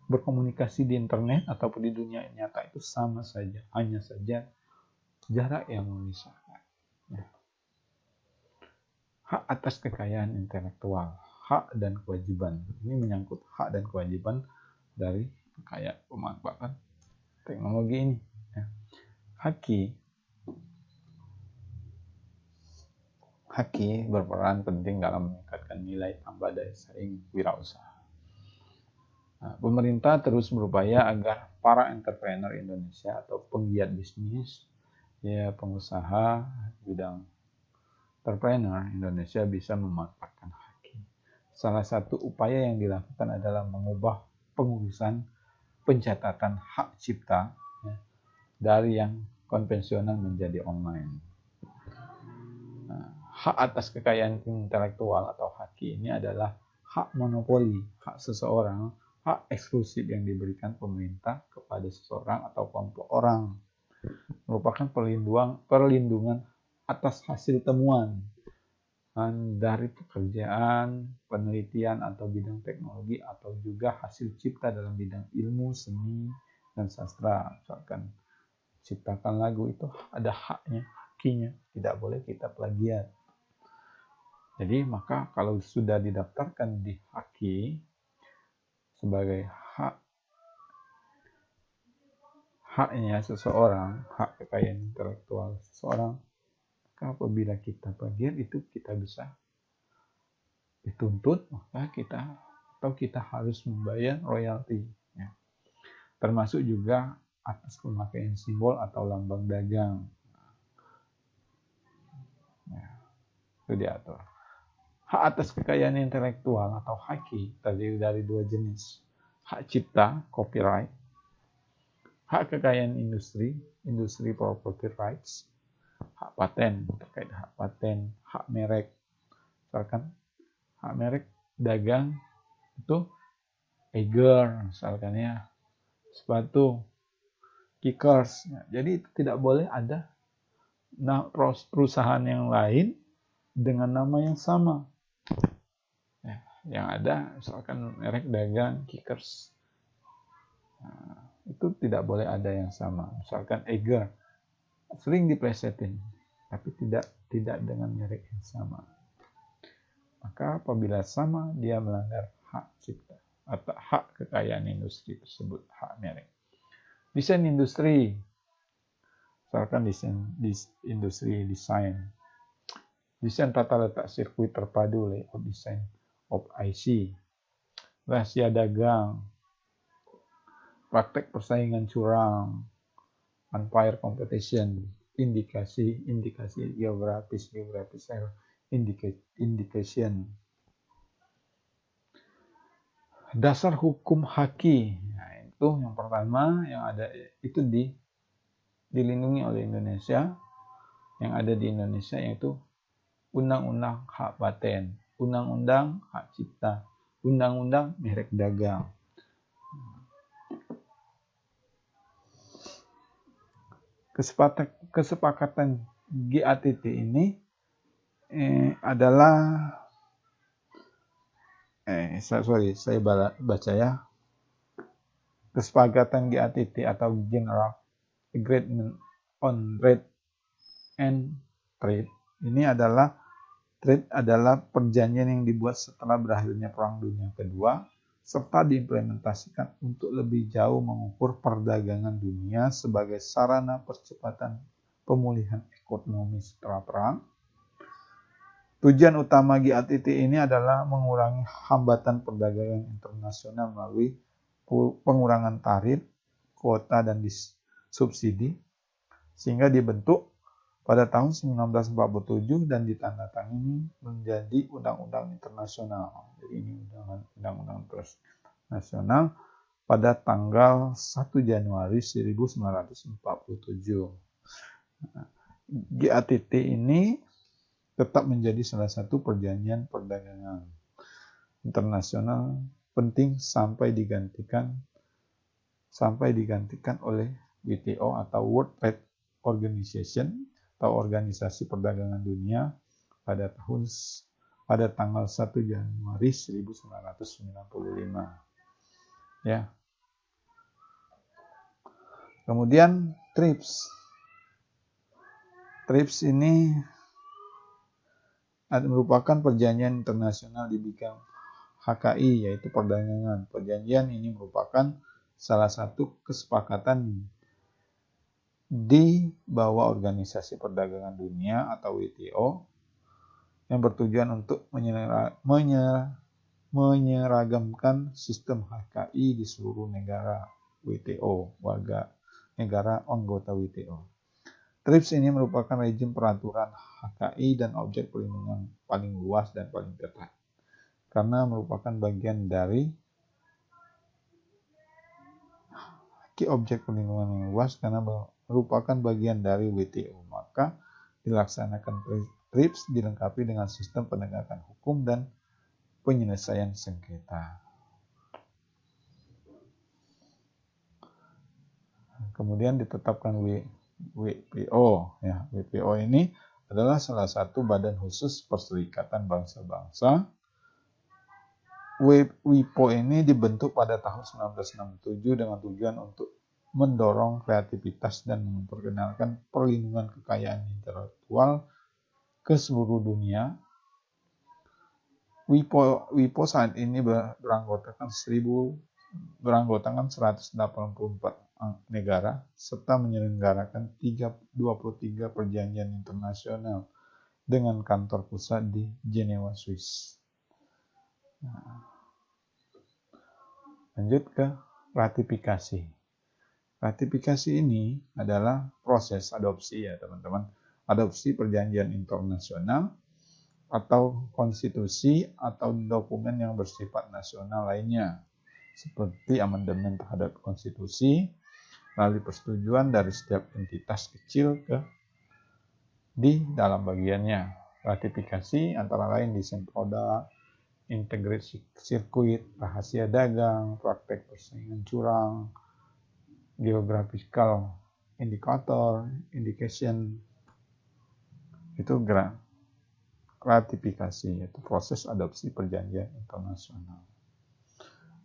[SPEAKER 1] berkomunikasi di internet ataupun di dunia nyata itu sama saja, hanya saja jarak yang memisahkan. Hak atas kekayaan intelektual, hak dan kewajiban. Ini menyangkut hak dan kewajiban dari kekayaan pemanfaatan teknologi ini. Haki berperan penting dalam meningkatkan nilai tambah daya saing wirausaha. Pemerintah terus berupaya agar para entrepreneur Indonesia atau penggiat bisnis, pengusaha bidang entrepreneur Indonesia bisa memanfaatkan haki. Salah satu upaya yang dilakukan adalah mengubah pengurusan pencatatan hak cipta dari yang konvensional menjadi online. Hak atas kekayaan intelektual atau haki ini adalah hak monopoli, hak seseorang, hak eksklusif yang diberikan pemerintah kepada seseorang atau kelompok orang. Merupakan perlindungan atas hasil temuan dari pekerjaan, penelitian atau bidang teknologi, atau juga hasil cipta dalam bidang ilmu, seni, dan sastra. Misalkan ciptakan lagu itu ada haknya, hakinya, tidak boleh kita plagiat. Jadi maka kalau sudah didaftarkan di haki sebagai haknya seseorang, hak kekayaan intelektual seseorang, maka apabila kita plagiat itu kita bisa dituntut, maka kita harus membayar royalti. Termasuk juga atas pemakaian simbol atau lambang dagang. Itu diatur. Hak atas kekayaan intelektual atau haki terdiri dari dua jenis. Hak cipta, copyright. Hak kekayaan industri property rights. Hak paten, terkait hak paten. Hak merek. Misalkan hak merek dagang itu Eiger, misalkan ya, sepatu, Kickers. Jadi tidak boleh ada perusahaan yang lain dengan nama yang sama. Yang ada misalkan merek dagang Kickers, itu tidak boleh ada yang sama. Misalkan Eiger sering diplesetin, tapi tidak dengan merek yang sama. Maka apabila sama, dia melanggar hak cipta atau hak kekayaan industri tersebut, hak merek. Desain industri, misalkan industri desain tata letak sirkuit terpadu, layout design of IC, rahasia dagang, praktek persaingan curang, unfair competition, indikasi geografis indication. Dasar hukum haki, nah, itu yang pertama yang ada itu dilindungi oleh Indonesia, yang ada di Indonesia yaitu Undang-Undang Hak Paten, Undang-Undang Hak Cipta, Undang-Undang Merek Dagang. Kesepakatan GATT ini adalah saya baca ya. Kesepakatan GATT atau General Agreement on Trade and Trade ini adalah perjanjian yang dibuat setelah berakhirnya Perang Dunia Kedua serta diimplementasikan untuk lebih jauh mengukur perdagangan dunia sebagai sarana percepatan pemulihan ekonomi setelah perang. Tujuan utama GATT ini adalah mengurangi hambatan perdagangan internasional melalui pengurangan tarif, kuota, dan subsidi, sehingga dibentuk pada tahun 1947 dan ditandatangani menjadi undang-undang internasional. Jadi ini undang-undang internasional pada tanggal 1 Januari 1947. GATT ini tetap menjadi salah satu perjanjian perdagangan internasional penting sampai digantikan oleh WTO atau World Trade Organization atau Organisasi Perdagangan Dunia pada tanggal 1 Januari 1995. Ya. Kemudian TRIPS. TRIPS ini merupakan perjanjian internasional di bidang HKI, yaitu perdagangan. Perjanjian ini merupakan salah satu kesepakatan di bawah Organisasi Perdagangan Dunia atau WTO yang bertujuan untuk menyeragamkan sistem HKI di seluruh negara WTO, warga negara anggota WTO. TRIPS ini merupakan rejim peraturan HKI dan objek perlindungan paling luas dan paling ketat, karena merupakan bagian dari objek perlindungan yang luas karena merupakan bagian dari WTO. Maka dilaksanakan TRIPS dilengkapi dengan sistem penegakan hukum dan penyelesaian sengketa. Kemudian ditetapkan WPO. Ya, WPO ini adalah salah satu badan khusus Perserikatan Bangsa-Bangsa. WIPO ini dibentuk pada tahun 1967 dengan tujuan untuk mendorong kreativitas dan memperkenalkan perlindungan kekayaan intelektual ke seluruh dunia. WIPO saat ini beranggotakan 184 negara serta menyelenggarakan 23 perjanjian internasional dengan kantor pusat di Jenewa, Swiss. Lanjut ke ratifikasi. Ratifikasi ini adalah proses adopsi ya teman-teman. Adopsi perjanjian internasional atau konstitusi atau dokumen yang bersifat nasional lainnya, seperti amandemen terhadap konstitusi, melalui persetujuan dari setiap entitas kecil di dalam bagiannya. Ratifikasi antara lain desain produk, integrasi sirkuit, rahasia dagang, praktek persaingan curang, geographical indicator, indication, itu ratifikasi, yaitu proses adopsi perjanjian internasional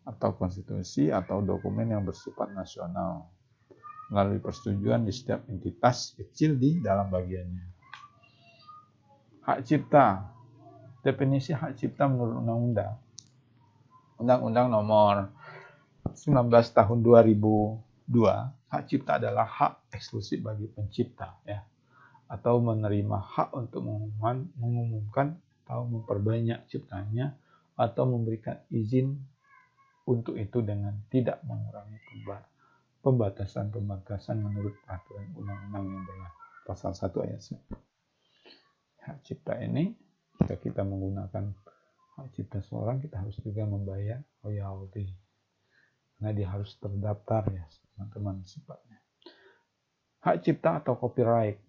[SPEAKER 1] atau konstitusi atau dokumen yang bersifat nasional melalui persetujuan di setiap entitas kecil di dalam bagiannya. Hak cipta. Definisi hak cipta menurut Undang-Undang Nomor 19 Tahun 2002, hak cipta adalah hak eksklusif bagi pencipta, ya, atau menerima hak untuk mengumumkan atau memperbanyak ciptanya atau memberikan izin untuk itu dengan tidak mengurangi pembatasan menurut peraturan undang-undang yang berlaku. Pasal 1 ayat 1. Hak cipta ini, jika kita menggunakan hak cipta seorang, kita harus juga membayar royalti. Karena dia harus terdaftar ya teman-teman sifatnya. Hak cipta atau copyright,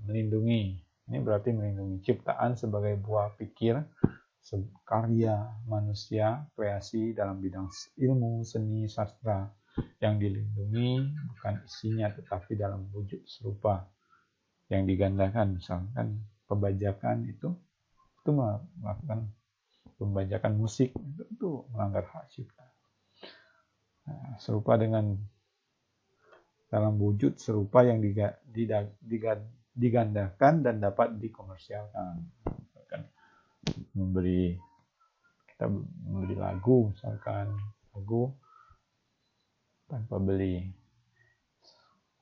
[SPEAKER 1] melindungi. Ini berarti melindungi ciptaan sebagai buah pikir, karya manusia, kreasi dalam bidang ilmu, seni, sastra yang dilindungi bukan isinya tetapi dalam wujud serupa yang digandakan. Misalkan pembajakan itu melakukan pembajakan musik itu melanggar hak cipta. Serupa dengan dalam wujud serupa yang digandakan dan dapat dikomersialkan. Kita memberi lagu, misalkan lagu tanpa beli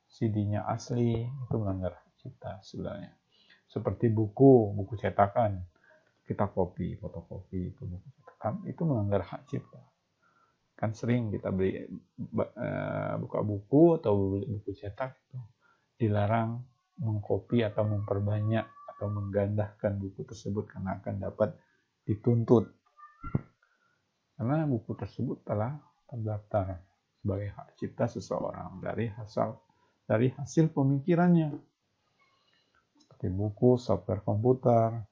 [SPEAKER 1] CD-nya asli, itu melanggar hak cipta sebenarnya. Seperti buku cetakan, kita fotokopi itu buku cetakan, itu melanggar hak cipta. Kan sering kita beli buka buku atau beli buku cetak itu dilarang mengkopi atau memperbanyak atau menggandahkan buku tersebut karena akan dapat dituntut. Karena buku tersebut telah terdaftar sebagai hak cipta seseorang dari hasil pemikirannya. seperti buku, software komputer,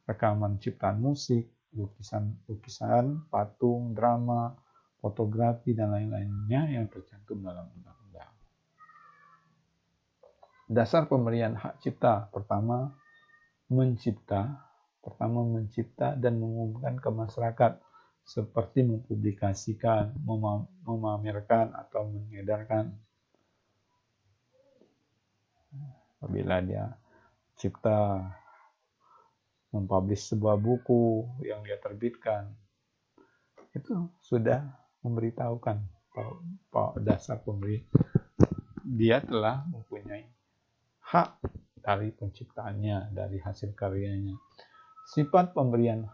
[SPEAKER 1] rekaman ciptaan musik, lukisan, patung, drama, fotografi, dan lain-lainnya yang tercantum dalam undang-undang. Dasar pemberian hak cipta: pertama, mencipta dan mengumumkan ke masyarakat, seperti mempublikasikan, memamerkan, atau mengedarkan. Apabila dia cipta, mempublish sebuah buku yang dia terbitkan, itu sudah memberitahukan dasar pemberi dia telah mempunyai hak dari penciptaannya, dari hasil karyanya. Sifat pemberian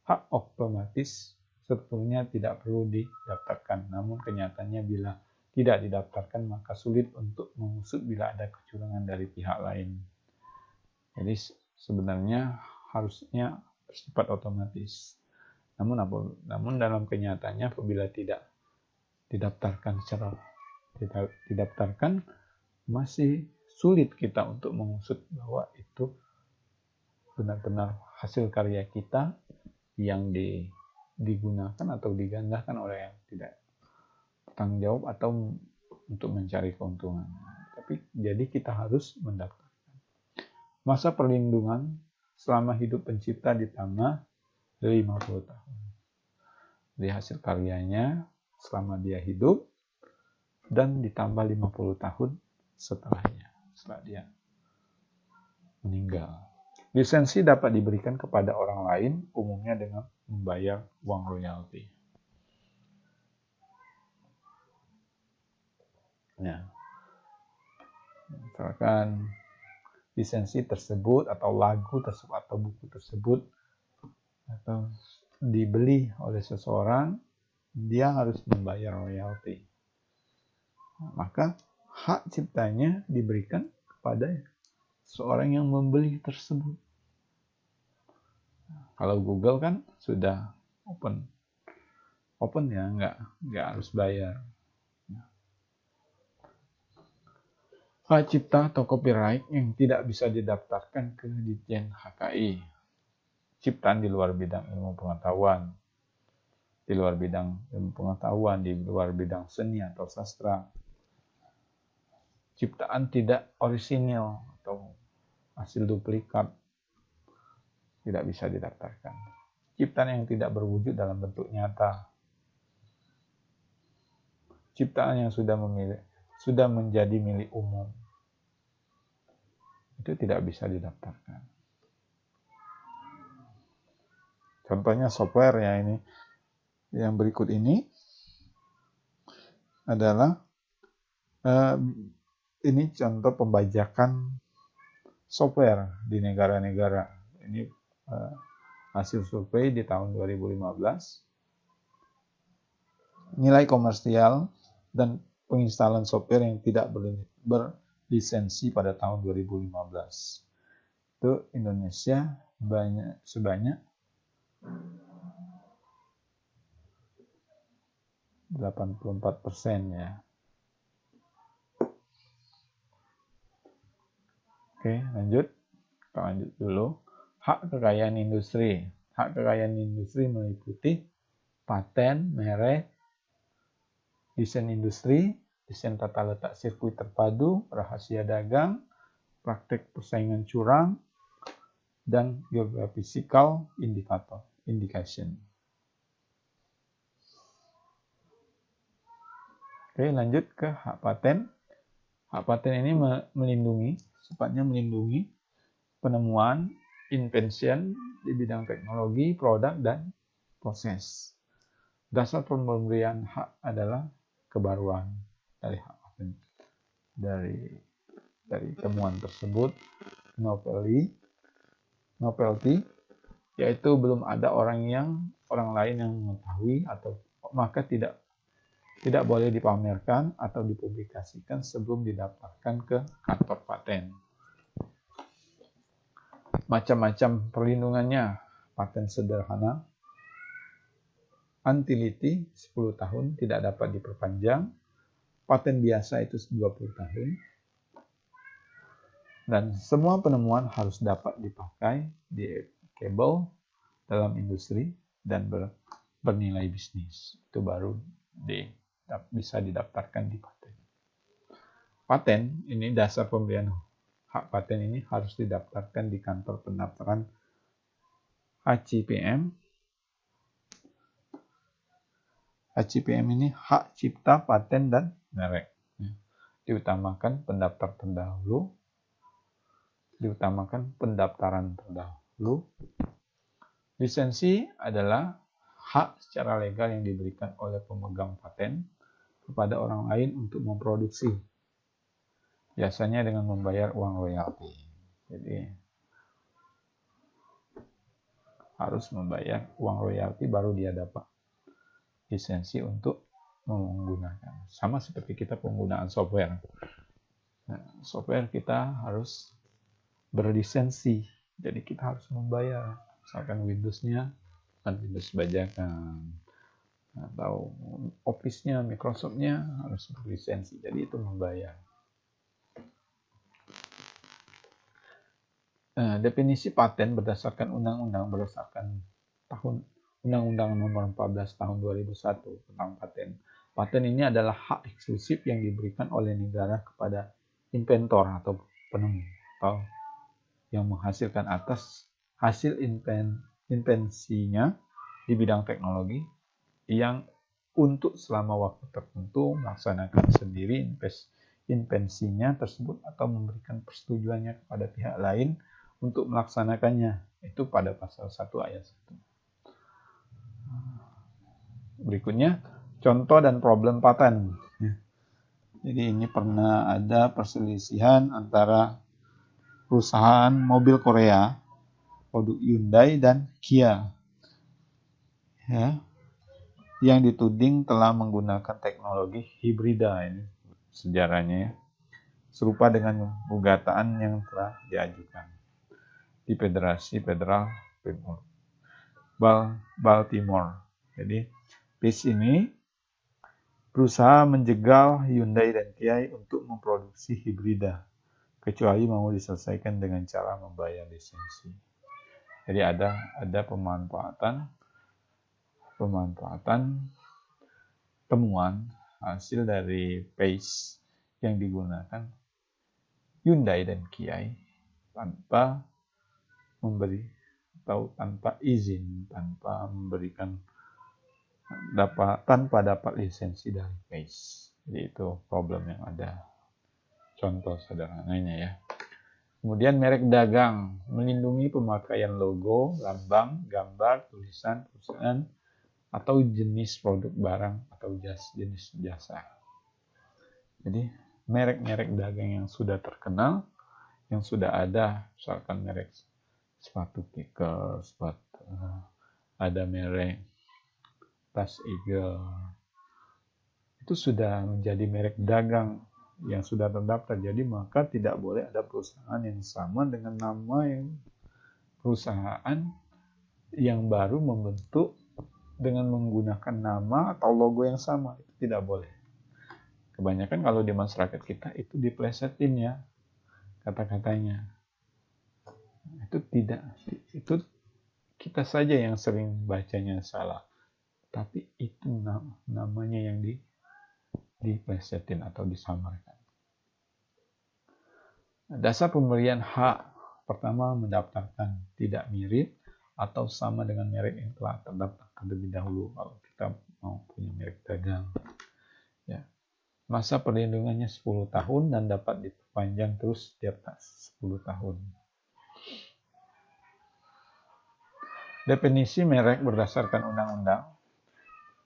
[SPEAKER 1] hak otomatis sebetulnya tidak perlu didaftarkan, namun kenyataannya bila tidak didaftarkan maka sulit untuk mengusut bila ada kecurangan dari pihak lain. Jadi sebenarnya harusnya bersifat otomatis. Namun dalam kenyataannya apabila tidak didaftarkan masih sulit kita untuk mengusut bahwa itu benar-benar hasil karya kita yang digunakan atau digandakan oleh yang tidak bertanggung jawab atau untuk mencari keuntungan. Tapi jadi kita harus mendaftarkan. Masa perlindungan selama hidup pencipta ditambah 50 tahun. Dari hasil karyanya selama dia hidup dan ditambah 50 tahun setelah dia meninggal. Lisensi dapat diberikan kepada orang lain, umumnya dengan membayar uang royalti. Ya. Misalkan lisensi tersebut atau lagu tersebut atau buku tersebut atau dibeli oleh seseorang, dia harus membayar royalti. Maka hak ciptanya diberikan kepada seorang yang membeli tersebut. Kalau Google kan sudah open ya, nggak harus bayar. Hak cipta atau copyright yang tidak bisa didaftarkan ke Ditjen HKI. Ciptaan di luar bidang ilmu pengetahuan, di luar bidang seni atau sastra. Ciptaan tidak orisinil atau hasil duplikat tidak bisa didaftarkan. Ciptaan yang tidak berwujud dalam bentuk nyata. Ciptaan yang sudah menjadi milik umum, itu tidak bisa didaftarkan. Contohnya software ya, ini yang berikut ini adalah ini contoh pembajakan software di negara-negara. Ini hasil survei di tahun 2015. Nilai komersial dan penginstalan software yang tidak berlisensi pada tahun 2015. Itu Indonesia sebanyak 84% ya. Oke, lanjut. Kita lanjut dulu. Hak kekayaan industri. Hak kekayaan industri meliputi paten, merek, desain industri, desain tata letak sirkuit terpadu, rahasia dagang, praktek persaingan curang, dan geographical indication. Oke, lanjut ke hak paten. Hak paten ini sifatnya melindungi penemuan, invention di bidang teknologi, produk, dan proses. Dasar pemberian hak adalah kebaruan dari hak paten. Dari temuan tersebut, novelty, yaitu belum ada orang lain yang mengetahui atau maka tidak boleh dipamerkan atau dipublikasikan sebelum didaftarkan ke kantor paten. Macam-macam perlindungannya. Paten sederhana, antility 10 tahun tidak dapat diperpanjang. Paten biasa itu 20 tahun. Dan semua penemuan harus dapat dipakai di applicable dalam industri dan bernilai bisnis. Itu baru bisa didaftarkan di paten. Paten ini dasar pemberian hak paten ini harus didaftarkan di kantor pendaftaran HCPM. HCPM ini hak cipta, paten, dan merek. Diutamakan pendaftaran terdahulu. Lisensi adalah hak secara legal yang diberikan oleh pemegang paten kepada orang lain untuk memproduksi, biasanya dengan membayar uang royalti. Jadi harus membayar uang royalti baru dia dapat lisensi untuk menggunakan. Sama seperti kita penggunaan software. Nah, software kita harus berlisensi, jadi kita harus membayar. Misalkan Windows-nya kan Windows bajakan, atau Office-nya, Microsoft-nya harus berlisensi, jadi itu membayar. Definisi paten berdasarkan Undang-Undang Nomor 14 Tahun 2001 tentang paten. Paten ini adalah hak eksklusif yang diberikan oleh negara kepada inventor atau penemu atau yang menghasilkan atas hasil invensinya di bidang teknologi yang untuk selama waktu tertentu melaksanakan sendiri invensinya tersebut atau memberikan persetujuannya kepada pihak lain untuk melaksanakannya. Itu pada pasal 1 ayat 1. Berikutnya, contoh dan problem paten. Jadi ini pernah ada perselisihan antara perusahaan mobil Korea, produk Hyundai dan Kia, yang dituding telah menggunakan teknologi hibrida. Ini sejarahnya, serupa dengan gugatan yang telah diajukan di Federasi Federal Baltimore. Jadi di sini berusaha menjegal Hyundai dan Kia untuk memproduksi hibrida, kecuali mau diselesaikan dengan cara membayar lisensi. Jadi ada pemanfaatan temuan hasil dari PACE yang digunakan Hyundai dan Kia tanpa izin, tanpa dapat lisensi dari PACE. Jadi itu problem yang ada. Contoh sederhananya ya. Kemudian merek dagang melindungi pemakaian logo, lambang, gambar, tulisan perusahaan atau jenis produk barang atau jenis jasa. Jadi merek-merek dagang yang sudah terkenal, yang sudah ada, misalkan merek sepatu Kickers, ada merek tas Eagle, itu sudah menjadi merek dagang yang sudah terdaftar. Jadi maka tidak boleh ada perusahaan yang sama dengan nama yang perusahaan yang baru membentuk dengan menggunakan nama atau logo yang sama. Itu tidak boleh. Kebanyakan kalau di masyarakat kita itu diplesetin ya kata-katanya. Itu kita saja yang sering bacanya salah. Tapi itu namanya yang diplesetin atau disamarkan. Dasar pemberian hak pertama mendaftarkan tidak mirip atau sama dengan merek yang telah terdaftar terlebih dahulu kalau kita mau punya merek dagang. Ya. Masa perlindungannya 10 tahun dan dapat diperpanjang terus setiap 10 tahun. Definisi merek berdasarkan undang-undang.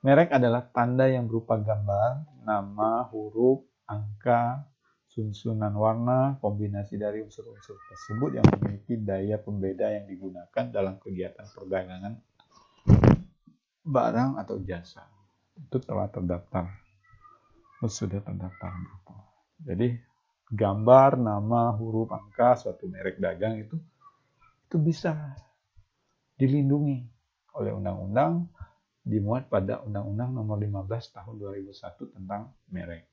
[SPEAKER 1] Merek adalah tanda yang berupa gambar, nama, huruf, angka, susunan warna, kombinasi dari unsur-unsur tersebut yang memiliki daya pembeda yang digunakan dalam kegiatan perdagangan barang atau jasa. Itu telah terdaftar. Sudah terdaftar. Jadi gambar, nama, huruf, angka suatu merek dagang itu bisa dilindungi oleh undang-undang, dimuat pada Undang-Undang Nomor 15 Tahun 2001 tentang merek.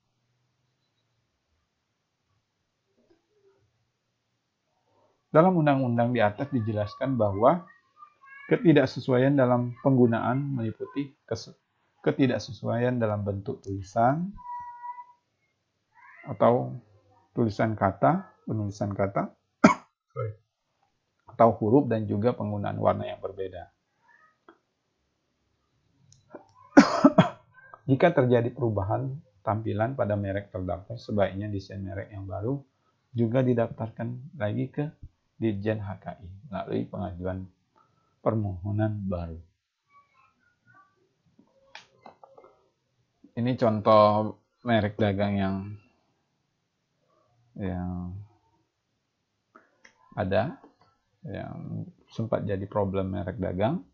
[SPEAKER 1] Dalam undang-undang di atas dijelaskan bahwa ketidaksesuaian dalam penggunaan meliputi ketidaksesuaian dalam bentuk tulisan atau penulisan kata, atau huruf dan juga penggunaan warna yang berbeda. Jika terjadi perubahan tampilan pada merek terdaftar, sebaiknya desain merek yang baru juga didaftarkan lagi ke Ditjen HKI melalui pengajuan permohonan baru. Ini contoh merek dagang yang ada, yang sempat jadi problem merek dagang.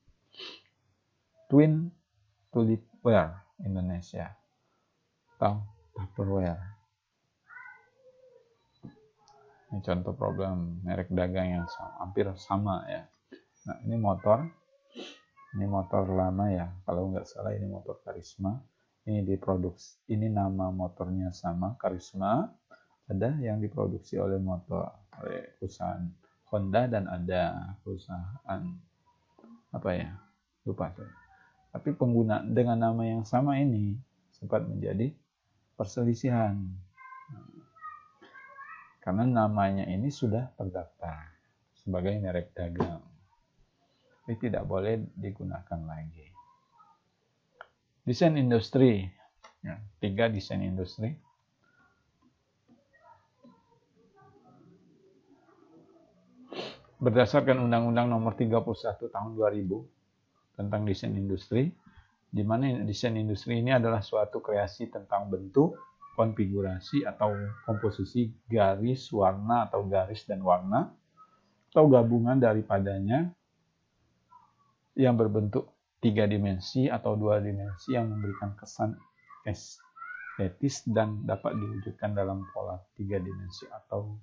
[SPEAKER 1] Twin Tulipware Indonesia atau Tupperware. Ini contoh problem merek dagang yang hampir sama ya. Nah, ini motor lama ya, kalau nggak salah ini motor Karisma. Ini diproduksi, ini nama motornya sama, Karisma. Ada yang diproduksi oleh perusahaan Honda dan ada perusahaan lupa saya. Tapi pengguna dengan nama yang sama ini sempat menjadi perselisihan karena namanya ini sudah terdaftar sebagai merek dagang. Ini tidak boleh digunakan lagi. Desain industri. 3 desain industri. Berdasarkan Undang-Undang Nomor 31 Tahun 2000 tentang desain industri, di mana desain industri ini adalah suatu kreasi tentang bentuk, konfigurasi atau komposisi garis, warna atau garis dan warna, atau gabungan daripadanya yang berbentuk 3 dimensi atau 2 dimensi yang memberikan kesan estetis dan dapat diwujudkan dalam pola 3 dimensi atau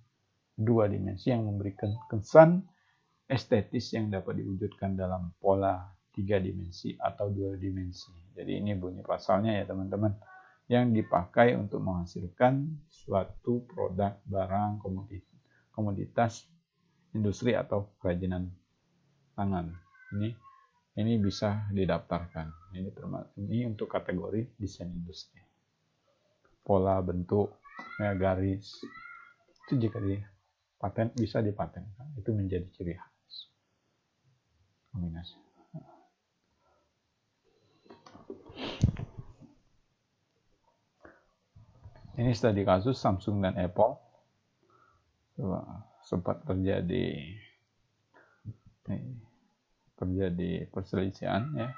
[SPEAKER 1] 2 dimensi yang memberikan kesan estetis yang dapat diwujudkan dalam pola 3 dimensi atau 2 dimensi. Jadi ini bunyi pasalnya ya teman-teman, yang dipakai untuk menghasilkan suatu produk, barang, komoditas, industri atau kerajinan tangan. Ini bisa didaftarkan. Ini untuk kategori desain industri. Pola, bentuk, garis, itu jika bisa dipatenkan. Itu menjadi ciri khas. Kombinasi. Ini studi kasus Samsung dan Apple. Sempat terjadi perselisihan ya.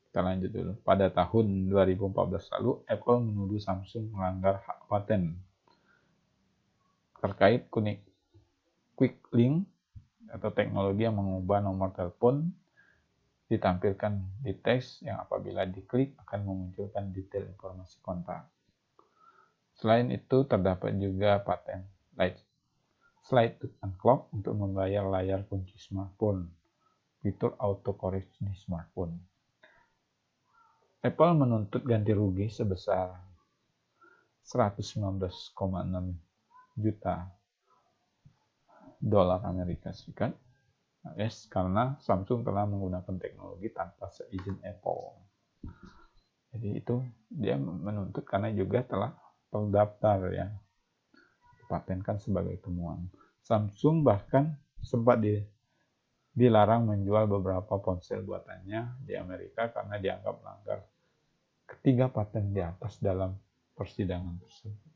[SPEAKER 1] Kita lanjut dulu. Pada tahun 2014 lalu, Apple menuduh Samsung melanggar hak paten terkait Quick Link atau teknologi yang mengubah nomor telepon ditampilkan di teks yang apabila diklik akan memunculkan detail informasi kontak. Selain itu, terdapat juga paten Slide to Unclock untuk membayar layar kunci smartphone, fitur autocorrect di smartphone. Apple menuntut ganti rugi sebesar 119,6 juta dolar Amerika Serikat karena Samsung telah menggunakan teknologi tanpa seizin Apple. Jadi itu dia menuntut karena juga telah terdaftar ya, dipatenkan sebagai temuan. Samsung bahkan sempat dilarang menjual beberapa ponsel buatannya di Amerika karena dianggap melanggar ketiga paten di atas dalam persidangan tersebut.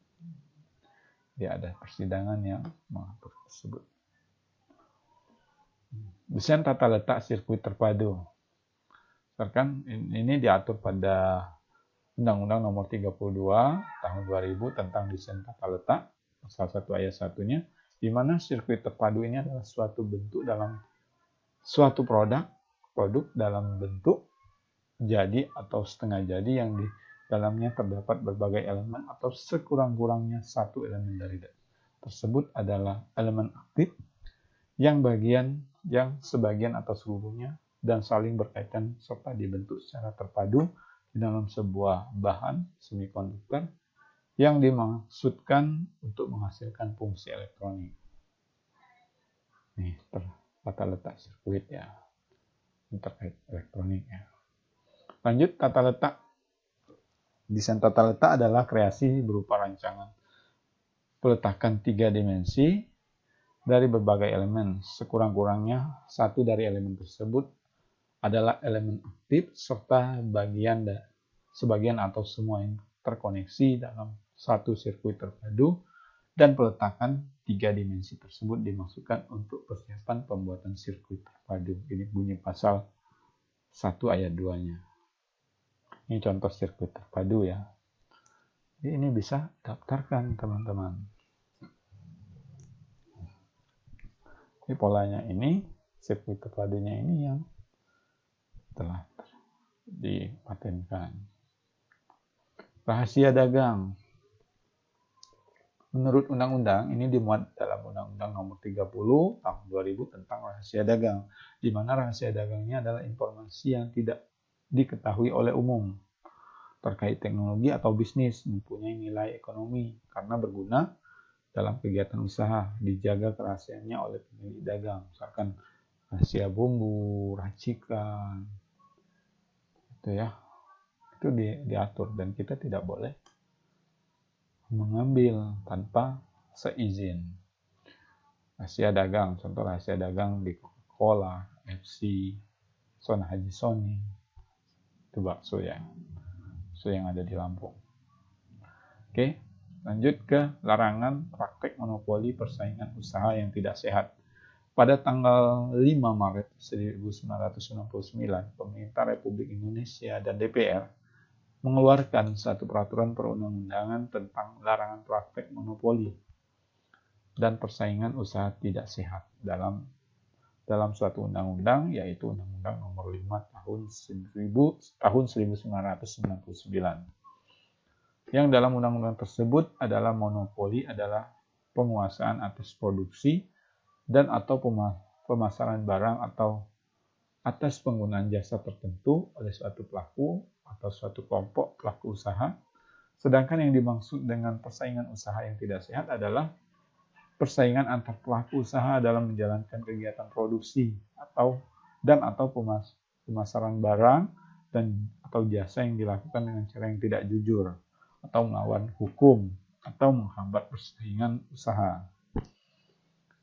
[SPEAKER 1] Dia ada persidangan yang mengatur tersebut. Desain tata letak sirkuit terpadu. Misalkan ini diatur pada Undang-Undang Nomor 32 Tahun 2000 tentang desain tata letak, salah satu ayat satunya, di mana sirkuit terpadu ini adalah suatu bentuk dalam suatu produk dalam bentuk jadi atau setengah jadi yang di dalamnya terdapat berbagai elemen atau sekurang-kurangnya satu elemen dari tersebut adalah elemen aktif yang sebagian atau seluruhnya dan saling berkaitan serta dibentuk secara terpadu di dalam sebuah bahan semikonduktor yang dimaksudkan untuk menghasilkan fungsi elektronik. Nih, tata letak sirkuit ya, terkait elektronik ya. Lanjut, tata letak. Desain tata letak adalah kreasi berupa rancangan peletakan 3 dimensi dari berbagai elemen. Sekurang-kurangnya satu dari elemen tersebut adalah elemen aktif serta sebagian atau semua yang terkoneksi dalam satu sirkuit terpadu, dan peletakan 3 dimensi tersebut dimaksudkan untuk persiapan pembuatan sirkuit terpadu. Ini bunyi pasal 1 ayat 2-nya. Ini contoh sirkuit terpadu ya. Jadi ini bisa daftarkan teman-teman. Ini polanya ini, sirkuit terpadunya ini yang telah dipatenkan. Rahasia dagang. Menurut undang-undang, ini dimuat dalam Undang-Undang Nomor 30 Tahun 2000 tentang rahasia dagang, di mana rahasia dagangnya adalah informasi yang tidak diketahui oleh umum terkait teknologi atau bisnis, mempunyai nilai ekonomi karena berguna dalam kegiatan usaha, dijaga kerahasiaannya oleh pemilik dagang, misalkan rahasia bumbu, racikan, itu ya, itu diatur dan kita tidak boleh mengambil tanpa seizin. Rahasia dagang, contoh rahasia dagang di Coca-Cola, FC, Son Haji Soni, itu bakso ya, bakso yang ada di Lampung. Oke, lanjut ke larangan praktek monopoli persaingan usaha yang tidak sehat. Pada tanggal 5 Maret 1999, pemerintah Republik Indonesia dan DPR mengeluarkan satu peraturan perundang-undangan tentang larangan praktek monopoli dan persaingan usaha tidak sehat dalam suatu undang-undang, yaitu Undang-Undang Nomor 5 tahun 1999. Yang dalam undang-undang tersebut adalah monopoli adalah penguasaan atas produksi dan atau pemasaran barang atau atas penggunaan jasa tertentu oleh suatu pelaku atau suatu kelompok pelaku usaha. Sedangkan yang dimaksud dengan persaingan usaha yang tidak sehat adalah persaingan antar pelaku usaha dalam menjalankan kegiatan produksi atau pemasaran barang dan atau jasa yang dilakukan dengan cara yang tidak jujur atau melawan hukum atau menghambat persaingan usaha.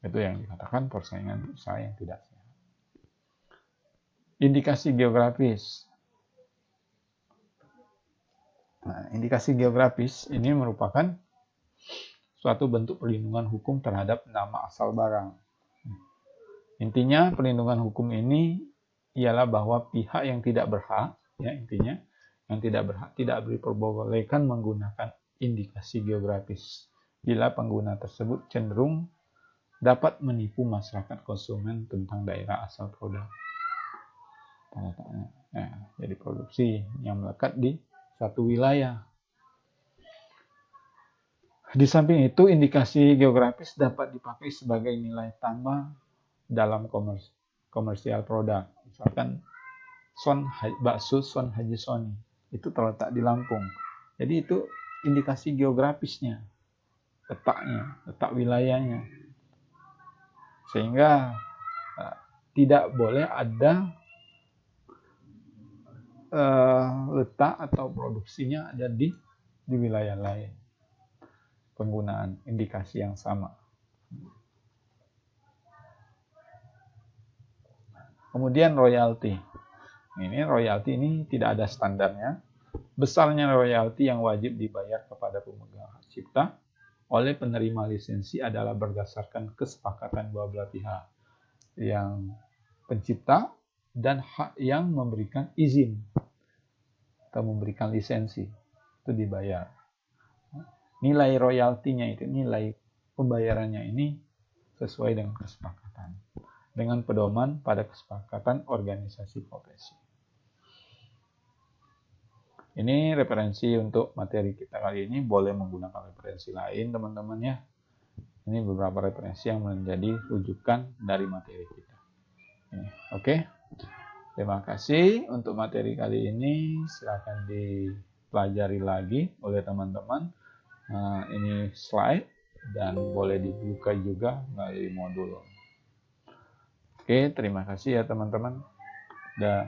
[SPEAKER 1] Itu yang dikatakan persaingan usaha yang tidak sehat. Indikasi geografis. Nah, indikasi geografis ini merupakan suatu bentuk perlindungan hukum terhadap nama asal barang. Intinya perlindungan hukum ini ialah bahwa pihak yang tidak berhak, ya intinya, yang tidak berhak tidak diperbolehkan menggunakan indikasi geografis bila pengguna tersebut cenderung dapat menipu masyarakat konsumen tentang daerah asal produk. Nah, jadi produksi yang melekat di satu wilayah. Di samping itu, indikasi geografis dapat dipakai sebagai nilai tambah dalam komersial produk. Misalkan bakso Son Haji Soni itu terletak di Lampung. Jadi itu indikasi geografisnya, letak wilayahnya. Sehingga tidak boleh ada letak atau produksinya ada di wilayah lain. Penggunaan indikasi yang sama. Kemudian royalti. Royalti ini tidak ada standarnya. Besarnya royalti yang wajib dibayar kepada pemegang hak cipta oleh penerima lisensi adalah berdasarkan kesepakatan dua belah pihak, yang pencipta dan hak yang memberikan izin atau memberikan lisensi itu dibayar. Nilai royaltinya itu, nilai pembayarannya ini sesuai dengan kesepakatan, dengan pedoman pada kesepakatan organisasi profesi. Ini referensi untuk materi kita kali ini. Boleh menggunakan referensi lain teman-teman ya. Ini beberapa referensi yang menjadi rujukan dari materi kita. Oke. Terima kasih untuk materi kali ini. Silakan dipelajari lagi oleh teman-teman. Ini slide dan boleh dibuka juga melalui modul Oke, terima kasih ya teman-teman. Dah.